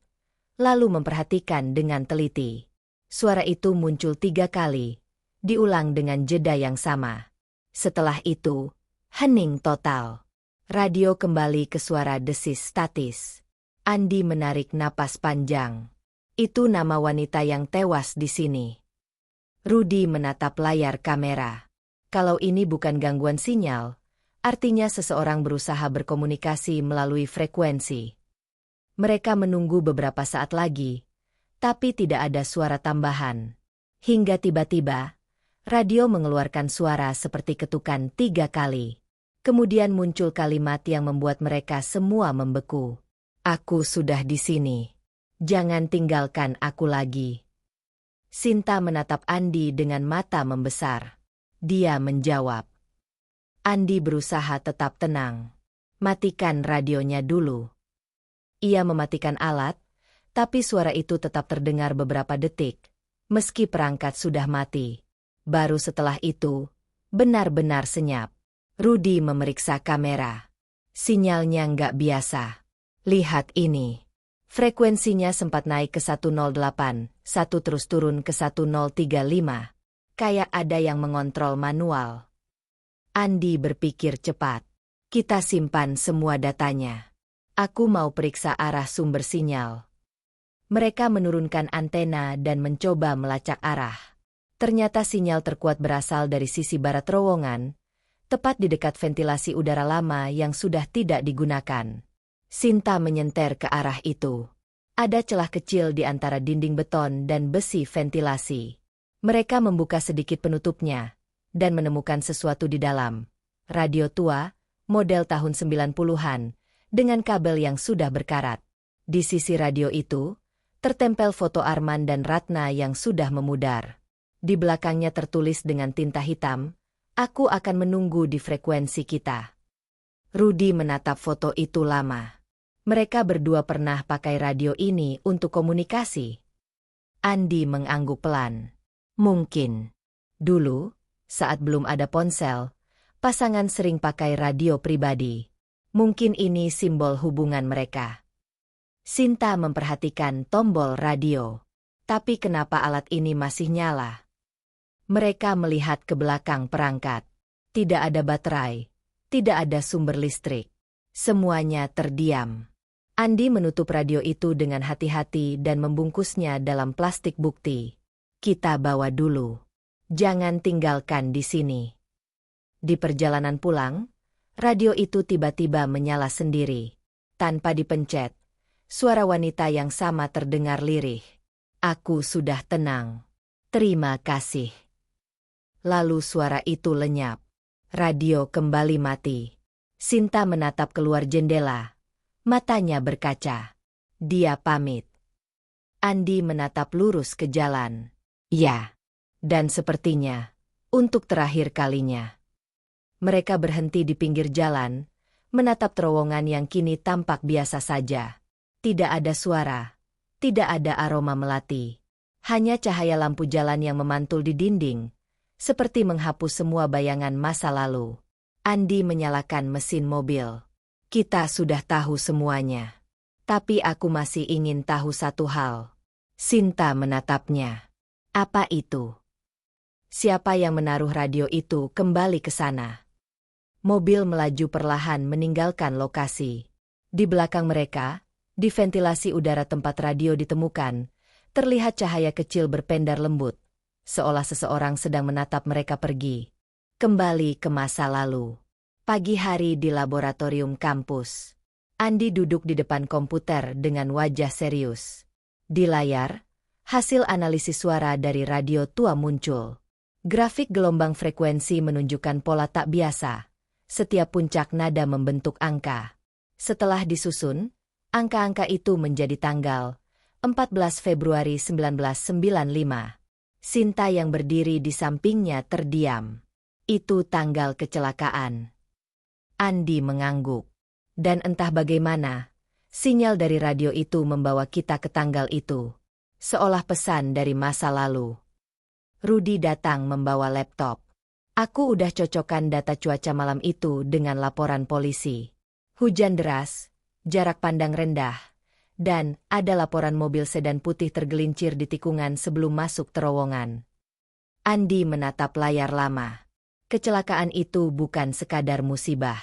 lalu memperhatikan dengan teliti. Suara itu muncul 3 kali, diulang dengan jeda yang sama. Setelah itu, hening total. Radio kembali ke suara desis statis. Andi menarik napas panjang. Itu nama wanita yang tewas di sini. Rudi menatap layar kamera. Kalau ini bukan gangguan sinyal, artinya seseorang berusaha berkomunikasi melalui frekuensi. Mereka menunggu beberapa saat lagi, tapi tidak ada suara tambahan. Hingga tiba-tiba, radio mengeluarkan suara seperti ketukan 3 kali. Kemudian muncul kalimat yang membuat mereka semua membeku. "Aku sudah di sini. Jangan tinggalkan aku lagi." Sinta menatap Andi dengan mata membesar. Dia menjawab. Andi berusaha tetap tenang. "Matikan radionya dulu." Ia mematikan alat, tapi suara itu tetap terdengar beberapa detik, meski perangkat sudah mati. Baru setelah itu, benar-benar senyap. Rudi memeriksa kamera. Sinyalnya nggak biasa. "Lihat ini." Frekuensinya sempat naik ke 108, terus turun ke 1035. Kayak ada yang mengontrol manual. Andi berpikir cepat. "Kita simpan semua datanya. Aku mau periksa arah sumber sinyal." Mereka menurunkan antena dan mencoba melacak arah. Ternyata sinyal terkuat berasal dari sisi barat terowongan, tepat di dekat ventilasi udara lama yang sudah tidak digunakan. Sinta menyenter ke arah itu. Ada celah kecil di antara dinding beton dan besi ventilasi. Mereka membuka sedikit penutupnya dan menemukan sesuatu di dalam. Radio tua, model tahun 90-an, dengan kabel yang sudah berkarat. Di sisi radio itu, tertempel foto Arman dan Ratna yang sudah memudar. Di belakangnya tertulis dengan tinta hitam, "Aku akan menunggu di frekuensi kita." Rudi menatap foto itu lama. Mereka berdua pernah pakai radio ini untuk komunikasi. Andi mengangguk pelan. Mungkin. Dulu, saat belum ada ponsel, pasangan sering pakai radio pribadi. Mungkin ini simbol hubungan mereka. Sinta memperhatikan tombol radio. Tapi kenapa alat ini masih nyala? Mereka melihat ke belakang perangkat. Tidak ada baterai. Tidak ada sumber listrik. Semuanya terdiam. Andi menutup radio itu dengan hati-hati dan membungkusnya dalam plastik bukti. "Kita bawa dulu. Jangan tinggalkan di sini." Di perjalanan pulang, radio itu tiba-tiba menyala sendiri. Tanpa dipencet, suara wanita yang sama terdengar lirih. "Aku sudah tenang. Terima kasih." Lalu suara itu lenyap. Radio kembali mati. Sinta menatap keluar jendela. Matanya berkaca. Dia pamit. Andi menatap lurus ke jalan. Ya. Dan sepertinya, Untuk terakhir kalinya. Mereka berhenti di pinggir jalan, menatap terowongan yang kini tampak biasa saja. Tidak ada suara, tidak ada aroma melati. Hanya cahaya lampu jalan yang memantul di dinding, seperti menghapus semua bayangan masa lalu. Andi menyalakan mesin mobil. Kita sudah tahu semuanya. Tapi aku masih ingin tahu satu hal. Sinta menatapnya. Apa itu? Siapa yang menaruh radio itu kembali ke sana? Mobil melaju perlahan meninggalkan lokasi. Di belakang mereka, di ventilasi udara tempat radio ditemukan, terlihat cahaya kecil berpendar lembut, seolah seseorang sedang menatap mereka pergi. Kembali ke masa lalu. Pagi hari di laboratorium kampus. Andi duduk di depan komputer dengan wajah serius. Di layar, hasil analisis suara dari radio tua muncul. Grafik gelombang frekuensi menunjukkan pola tak biasa. Setiap puncak nada membentuk angka. Setelah disusun, angka-angka itu menjadi tanggal 14 Februari 1995. Sinta yang berdiri di sampingnya terdiam. Itu tanggal kecelakaan. Andi mengangguk. Dan entah bagaimana, sinyal dari radio itu membawa kita ke tanggal itu. Seolah pesan dari masa lalu. Rudy datang membawa laptop. Aku udah cocokkan data cuaca malam itu dengan laporan polisi. Hujan deras, jarak pandang rendah, dan ada laporan mobil sedan putih tergelincir di tikungan sebelum masuk terowongan. Andi menatap layar lama. Kecelakaan itu bukan sekadar musibah.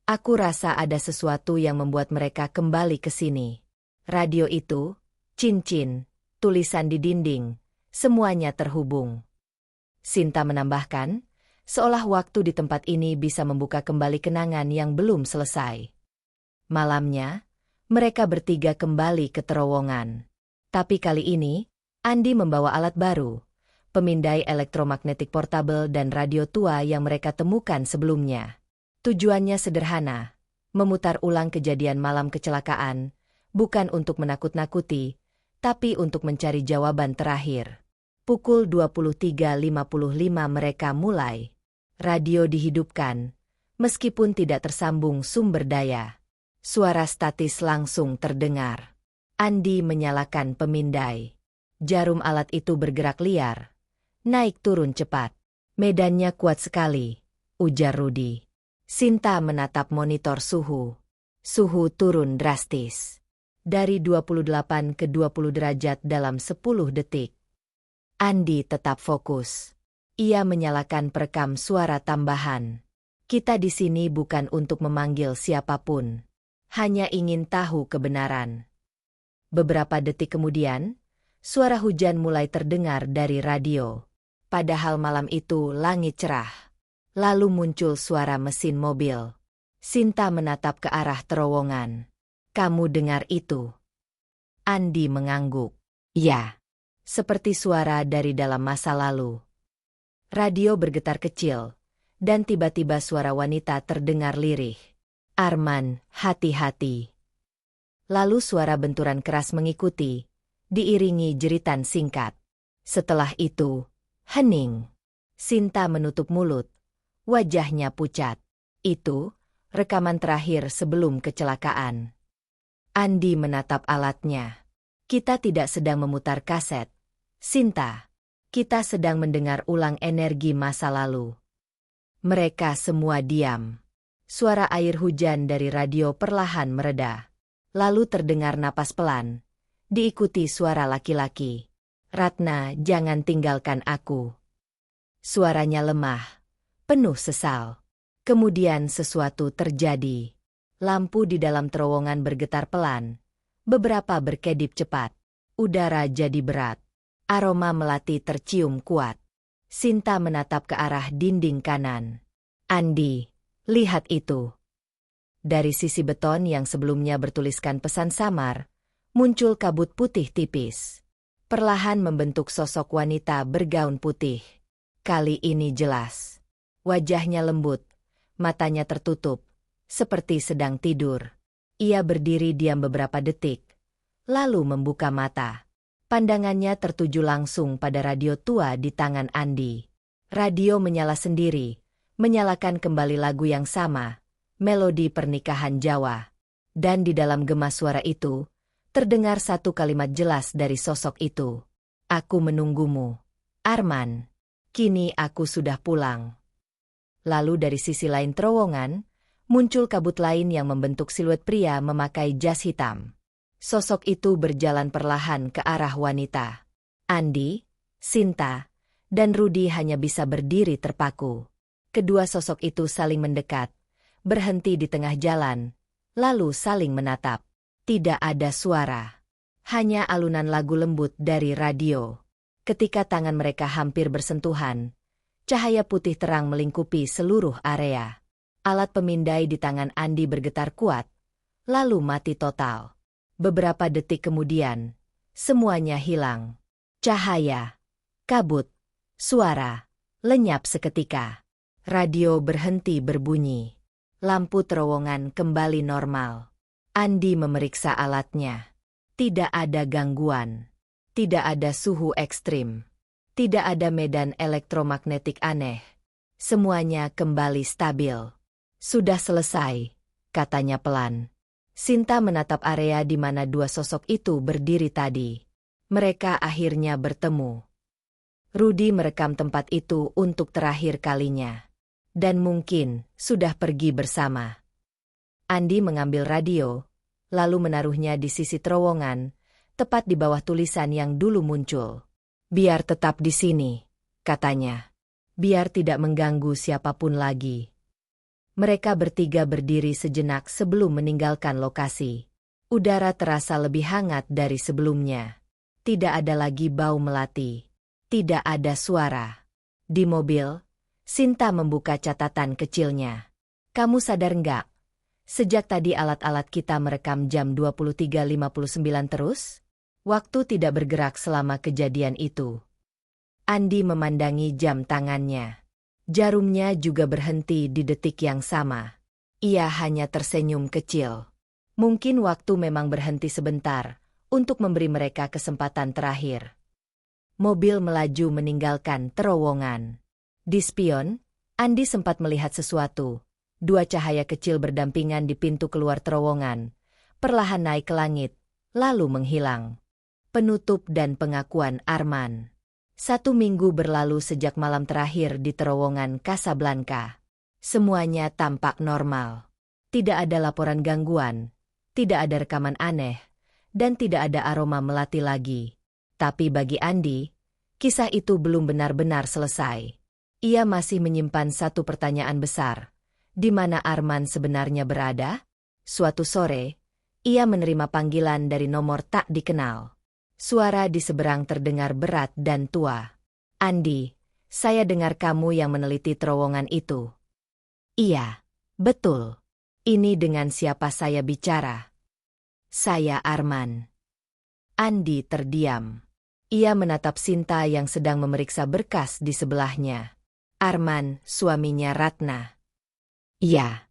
Aku rasa ada sesuatu yang membuat mereka kembali ke sini. Radio itu, cincin, tulisan di dinding, semuanya terhubung. Sinta menambahkan, seolah waktu di tempat ini bisa membuka kembali kenangan yang belum selesai. Malamnya, mereka bertiga kembali ke terowongan. Tapi kali ini, Andi membawa alat baru, pemindai elektromagnetik portabel dan radio tua yang mereka temukan sebelumnya. Tujuannya sederhana, memutar ulang kejadian malam kecelakaan, bukan untuk menakut-nakuti, tapi untuk mencari jawaban terakhir. Pukul 23.55 mereka mulai. Radio dihidupkan, meskipun tidak tersambung sumber daya. Suara statis langsung terdengar. Andi menyalakan pemindai. Jarum alat itu bergerak liar. Naik turun cepat. Medannya kuat sekali, ujar Rudy. Sinta menatap monitor suhu. Suhu turun drastis. Dari 28 ke 20 derajat dalam 10 detik. Andi tetap fokus. Ia menyalakan perekam suara tambahan. Kita di sini bukan untuk memanggil siapapun. Hanya ingin tahu kebenaran. Beberapa detik kemudian, suara hujan mulai terdengar dari radio. Padahal malam itu langit cerah. Lalu muncul suara mesin mobil. Sinta menatap ke arah terowongan. Kamu dengar itu? Andi mengangguk. Ya. Seperti suara dari dalam masa lalu. Radio bergetar kecil, dan tiba-tiba suara wanita terdengar lirih. Arman, hati-hati. Lalu suara benturan keras mengikuti, diiringi jeritan singkat. Setelah itu, hening. Sinta menutup mulut. Wajahnya pucat. Itu, rekaman terakhir sebelum kecelakaan. Andi menatap alatnya. Kita tidak sedang memutar kaset. Sinta, kita sedang mendengar ulang energi masa lalu. Mereka semua diam. Suara air hujan dari radio perlahan mereda. Lalu terdengar napas pelan. Diikuti suara laki-laki. Ratna, jangan tinggalkan aku. Suaranya lemah. Penuh sesal. Kemudian sesuatu terjadi. Lampu di dalam terowongan bergetar pelan. Beberapa berkedip cepat. Udara jadi berat. Aroma melati tercium kuat. Sinta menatap ke arah dinding kanan. Andi, lihat itu. Dari sisi beton yang sebelumnya bertuliskan pesan samar, muncul kabut putih tipis. Perlahan membentuk sosok wanita bergaun putih. Kali ini jelas. Wajahnya lembut, matanya tertutup, seperti sedang tidur. Ia berdiri diam beberapa detik, lalu membuka mata. Pandangannya tertuju langsung pada radio tua di tangan Andi. Radio menyala sendiri, menyalakan kembali lagu yang sama, melodi pernikahan Jawa. Dan di dalam gema suara itu, terdengar satu kalimat jelas dari sosok itu. Aku menunggumu, Arman. Kini aku sudah pulang. Lalu dari sisi lain terowongan, muncul kabut lain yang membentuk siluet pria memakai jas hitam. Sosok itu berjalan perlahan ke arah wanita. Andi, Sinta, dan Rudi hanya bisa berdiri terpaku. Kedua sosok itu saling mendekat, berhenti di tengah jalan, lalu saling menatap. Tidak ada suara. Hanya alunan lagu lembut dari radio. Ketika tangan mereka hampir bersentuhan, cahaya putih terang melingkupi seluruh area. Alat pemindai di tangan Andi bergetar kuat, lalu mati total. Beberapa detik kemudian, semuanya hilang. Cahaya, kabut, suara, lenyap seketika. Radio berhenti berbunyi. Lampu terowongan kembali normal. Andi memeriksa alatnya. Tidak ada gangguan. Tidak ada suhu ekstrim. Tidak ada medan elektromagnetik aneh. Semuanya kembali stabil. Sudah selesai, katanya pelan. Sinta menatap area di mana dua sosok itu berdiri tadi. Mereka akhirnya bertemu. Rudi merekam tempat itu untuk terakhir kalinya. Dan mungkin sudah pergi bersama. Andi mengambil radio, lalu menaruhnya di sisi terowongan, tepat di bawah tulisan yang dulu muncul. Biar tetap di sini, katanya. Biar tidak mengganggu siapapun lagi. Mereka bertiga berdiri sejenak sebelum meninggalkan lokasi. Udara terasa lebih hangat dari sebelumnya. Tidak ada lagi bau melati. Tidak ada suara. Di mobil, Sinta membuka catatan kecilnya. Kamu sadar nggak? Sejak tadi alat-alat kita merekam jam 23.59 terus? Waktu tidak bergerak selama kejadian itu. Andi memandangi jam tangannya. Jarumnya juga berhenti di detik yang sama. Ia hanya tersenyum kecil. Mungkin waktu memang berhenti sebentar, untuk memberi mereka kesempatan terakhir. Mobil melaju meninggalkan terowongan. Di spion, Andi sempat melihat sesuatu. Dua cahaya kecil berdampingan di pintu keluar terowongan, perlahan naik ke langit, lalu menghilang. Penutup dan pengakuan Arman. 1 minggu berlalu sejak malam terakhir di terowongan Casablanca. Semuanya tampak normal. Tidak ada laporan gangguan, tidak ada rekaman aneh, dan tidak ada aroma melati lagi. Tapi bagi Andi, kisah itu belum benar-benar selesai. Ia masih menyimpan satu pertanyaan besar. Di mana Arman sebenarnya berada? Suatu sore, ia menerima panggilan dari nomor tak dikenal. Suara di seberang terdengar berat dan tua. Andi, saya dengar kamu yang meneliti terowongan itu. Iya, betul. Ini dengan siapa saya bicara? Saya Arman. Andi terdiam. Ia menatap Sinta yang sedang memeriksa berkas di sebelahnya. Arman, suaminya Ratna. Iya.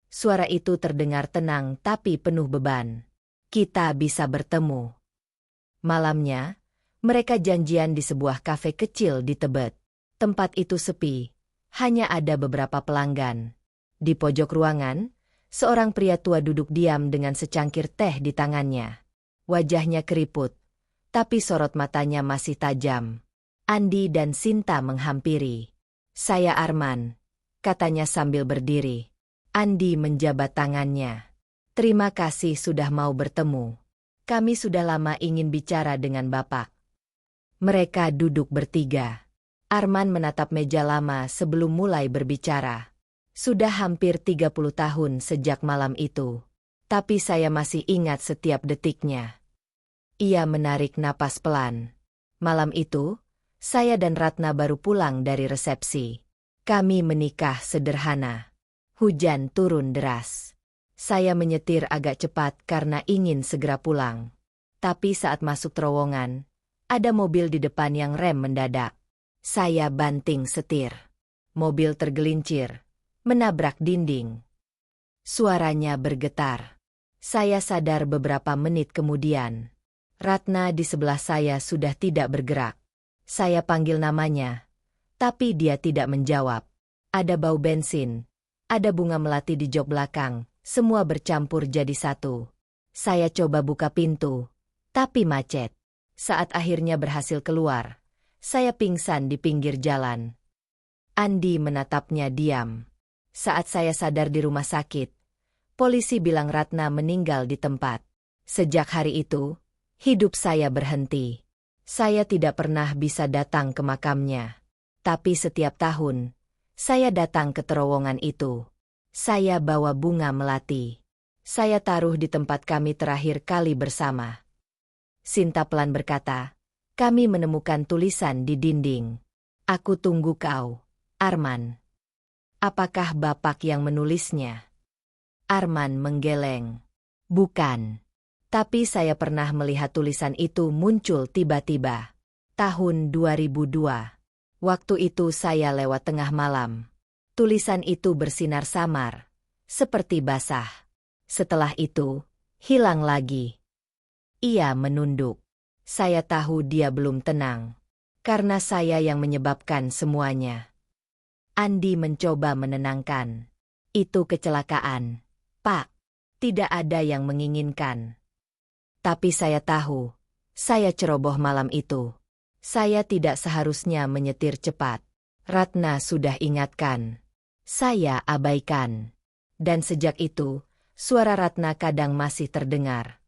Suara itu terdengar tenang tapi penuh beban. Kita bisa bertemu. Malamnya, mereka janjian di sebuah kafe kecil di Tebet. Tempat itu sepi, hanya ada beberapa pelanggan. Di pojok ruangan, seorang pria tua duduk diam dengan secangkir teh di tangannya. Wajahnya keriput, tapi sorot matanya masih tajam. Andi dan Sinta menghampiri. Saya Arman, katanya sambil berdiri. Andi menjabat tangannya. Terima kasih sudah mau bertemu. Kami sudah lama ingin bicara dengan Bapak. Mereka duduk bertiga. Arman menatap meja lama sebelum mulai berbicara. Sudah hampir 30 tahun sejak malam itu. Tapi saya masih ingat setiap detiknya. Ia menarik napas pelan. Malam itu, saya dan Ratna baru pulang dari resepsi. Kami menikah sederhana. Hujan turun deras. Saya menyetir agak cepat karena ingin segera pulang. Tapi saat masuk terowongan, ada mobil di depan yang rem mendadak. Saya banting setir. Mobil tergelincir, menabrak dinding. Suaranya bergetar. Saya sadar beberapa menit kemudian. Ratna di sebelah saya sudah tidak bergerak. Saya panggil namanya, Tapi dia tidak menjawab. Ada bau bensin. Ada bunga melati di jok belakang. Semua bercampur jadi satu. Saya coba buka pintu. Tapi macet. Saat akhirnya berhasil keluar, saya pingsan di pinggir jalan. Andi menatapnya diam. Saat saya sadar di rumah sakit, polisi bilang Ratna meninggal di tempat. Sejak hari itu, hidup saya berhenti. Saya tidak pernah bisa datang ke makamnya. Tapi setiap tahun, saya datang ke terowongan itu. Saya bawa bunga melati. Saya taruh di tempat kami terakhir kali bersama. Sinta pelan berkata, kami menemukan tulisan di dinding. Aku tunggu kau, Arman. Apakah Bapak yang menulisnya? Arman menggeleng. Bukan. Tapi saya pernah melihat tulisan itu muncul tiba-tiba. Tahun 2002. Waktu itu saya lewat tengah malam. Tulisan itu bersinar samar, seperti basah. Setelah itu, hilang lagi. Ia menunduk. Saya tahu dia belum tenang. Karena saya yang menyebabkan semuanya. Andi mencoba menenangkan. Itu kecelakaan, Pak. Tidak ada yang menginginkan. Tapi saya tahu, saya ceroboh malam itu. Saya tidak seharusnya menyetir cepat. Ratna sudah ingatkan. Saya abaikan. Dan sejak itu, suara Ratna kadang masih terdengar.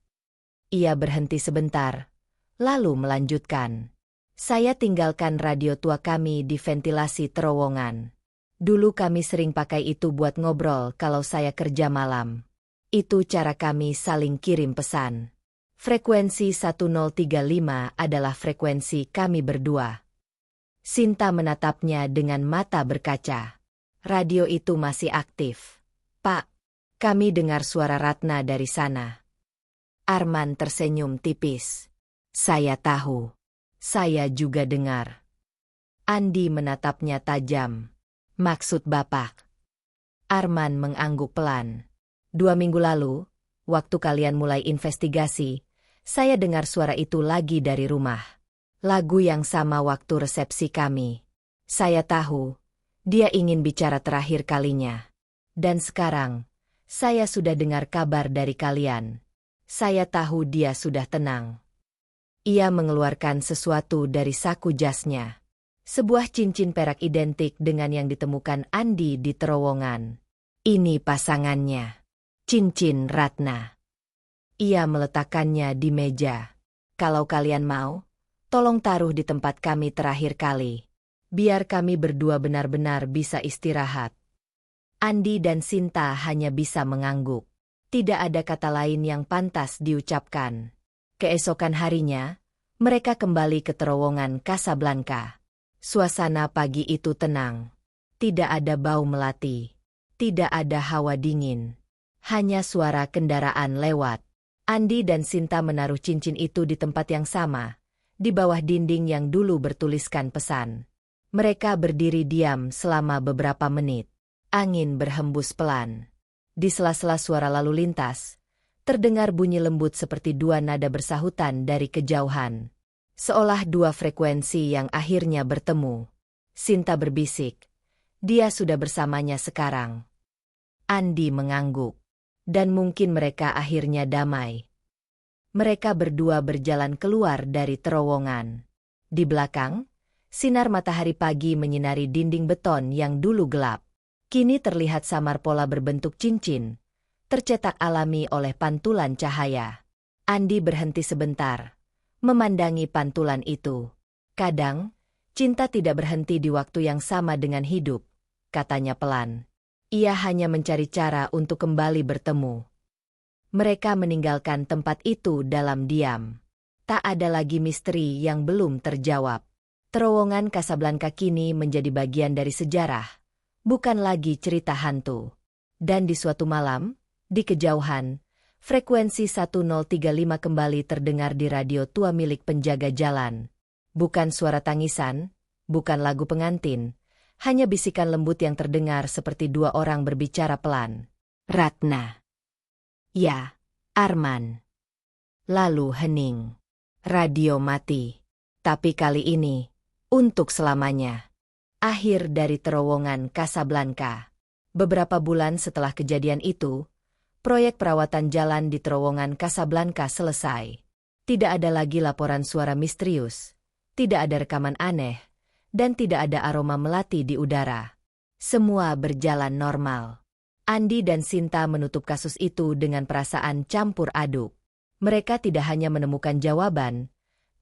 Ia berhenti sebentar, lalu melanjutkan. Saya tinggalkan radio tua kami di ventilasi terowongan. Dulu kami sering pakai itu buat ngobrol kalau saya kerja malam. Itu cara kami saling kirim pesan. Frekuensi 1035 adalah frekuensi kami berdua. Sinta menatapnya dengan mata berkaca. Radio itu masih aktif. Pak, kami dengar suara Ratna dari sana. Arman tersenyum tipis. Saya tahu. Saya juga dengar. Andi menatapnya tajam. Maksud Bapak? Arman mengangguk pelan. 2 minggu lalu, waktu kalian mulai investigasi, saya dengar suara itu lagi dari rumah. Lagu yang sama waktu resepsi kami. Saya tahu, dia ingin bicara terakhir kalinya. Dan sekarang, saya sudah dengar kabar dari kalian. Saya tahu dia sudah tenang. Ia mengeluarkan sesuatu dari saku jasnya. Sebuah cincin perak identik dengan yang ditemukan Andi di terowongan. Ini pasangannya. Cincin Ratna. Ia meletakkannya di meja. Kalau kalian mau, tolong taruh di tempat kami terakhir kali. Biar kami berdua benar-benar bisa istirahat. Andi dan Sinta hanya bisa mengangguk. Tidak ada kata lain yang pantas diucapkan. Keesokan harinya, mereka kembali ke terowongan Casablanca. Suasana pagi itu tenang. Tidak ada bau melati. Tidak ada hawa dingin. Hanya suara kendaraan lewat. Andi dan Sinta menaruh cincin itu di tempat yang sama, di bawah dinding yang dulu bertuliskan pesan. Mereka berdiri diam selama beberapa menit. Angin berhembus pelan. Di sela-sela suara lalu lintas, terdengar bunyi lembut seperti 2 nada bersahutan dari kejauhan. Seolah 2 frekuensi yang akhirnya bertemu. Sinta berbisik. Dia sudah bersamanya sekarang. Andi mengangguk. Dan mungkin mereka akhirnya damai. Mereka berdua berjalan keluar dari terowongan. Di belakang, sinar matahari pagi menyinari dinding beton yang dulu gelap. Kini terlihat samar pola berbentuk cincin, tercetak alami oleh pantulan cahaya. Andi berhenti sebentar, memandangi pantulan itu. Kadang, cinta tidak berhenti di waktu yang sama dengan hidup, katanya pelan. Ia hanya mencari cara untuk kembali bertemu. Mereka meninggalkan tempat itu dalam diam. Tak ada lagi misteri yang belum terjawab. Terowongan Casablanca kini menjadi bagian dari sejarah, bukan lagi cerita hantu. Dan di suatu malam, di kejauhan, frekuensi 1035 kembali terdengar di radio tua milik penjaga jalan. Bukan suara tangisan, bukan lagu pengantin, hanya bisikan lembut yang terdengar seperti 2 orang berbicara pelan. Ratna. Ya, Arman. Lalu hening. Radio mati. Tapi kali ini, untuk selamanya. Akhir dari terowongan Casablanca. Beberapa bulan setelah kejadian itu, proyek perawatan jalan di terowongan Casablanca selesai. Tidak ada lagi laporan suara misterius, tidak ada rekaman aneh, dan tidak ada aroma melati di udara. Semua berjalan normal. Andi dan Sinta menutup kasus itu dengan perasaan campur aduk. Mereka tidak hanya menemukan jawaban,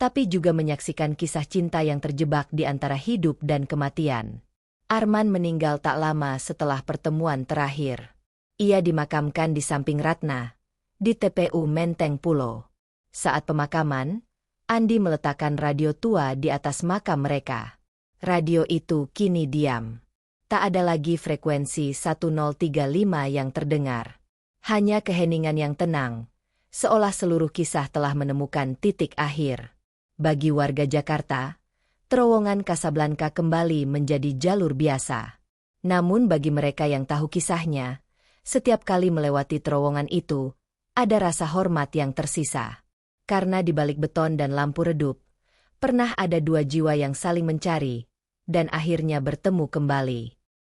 tapi juga menyaksikan kisah cinta yang terjebak di antara hidup dan kematian. Arman meninggal tak lama setelah pertemuan terakhir. Ia dimakamkan di samping Ratna, di TPU Menteng Pulo. Saat pemakaman, Andi meletakkan radio tua di atas makam mereka. Radio itu kini diam. Tak ada lagi frekuensi 1035 yang terdengar. Hanya keheningan yang tenang, seolah seluruh kisah telah menemukan titik akhir. Bagi warga Jakarta, terowongan Casablanca kembali menjadi jalur biasa. Namun bagi mereka yang tahu kisahnya, setiap kali melewati terowongan itu, ada rasa hormat yang tersisa. Karena di balik beton dan lampu redup, pernah ada dua jiwa yang saling mencari, dan akhirnya bertemu kembali.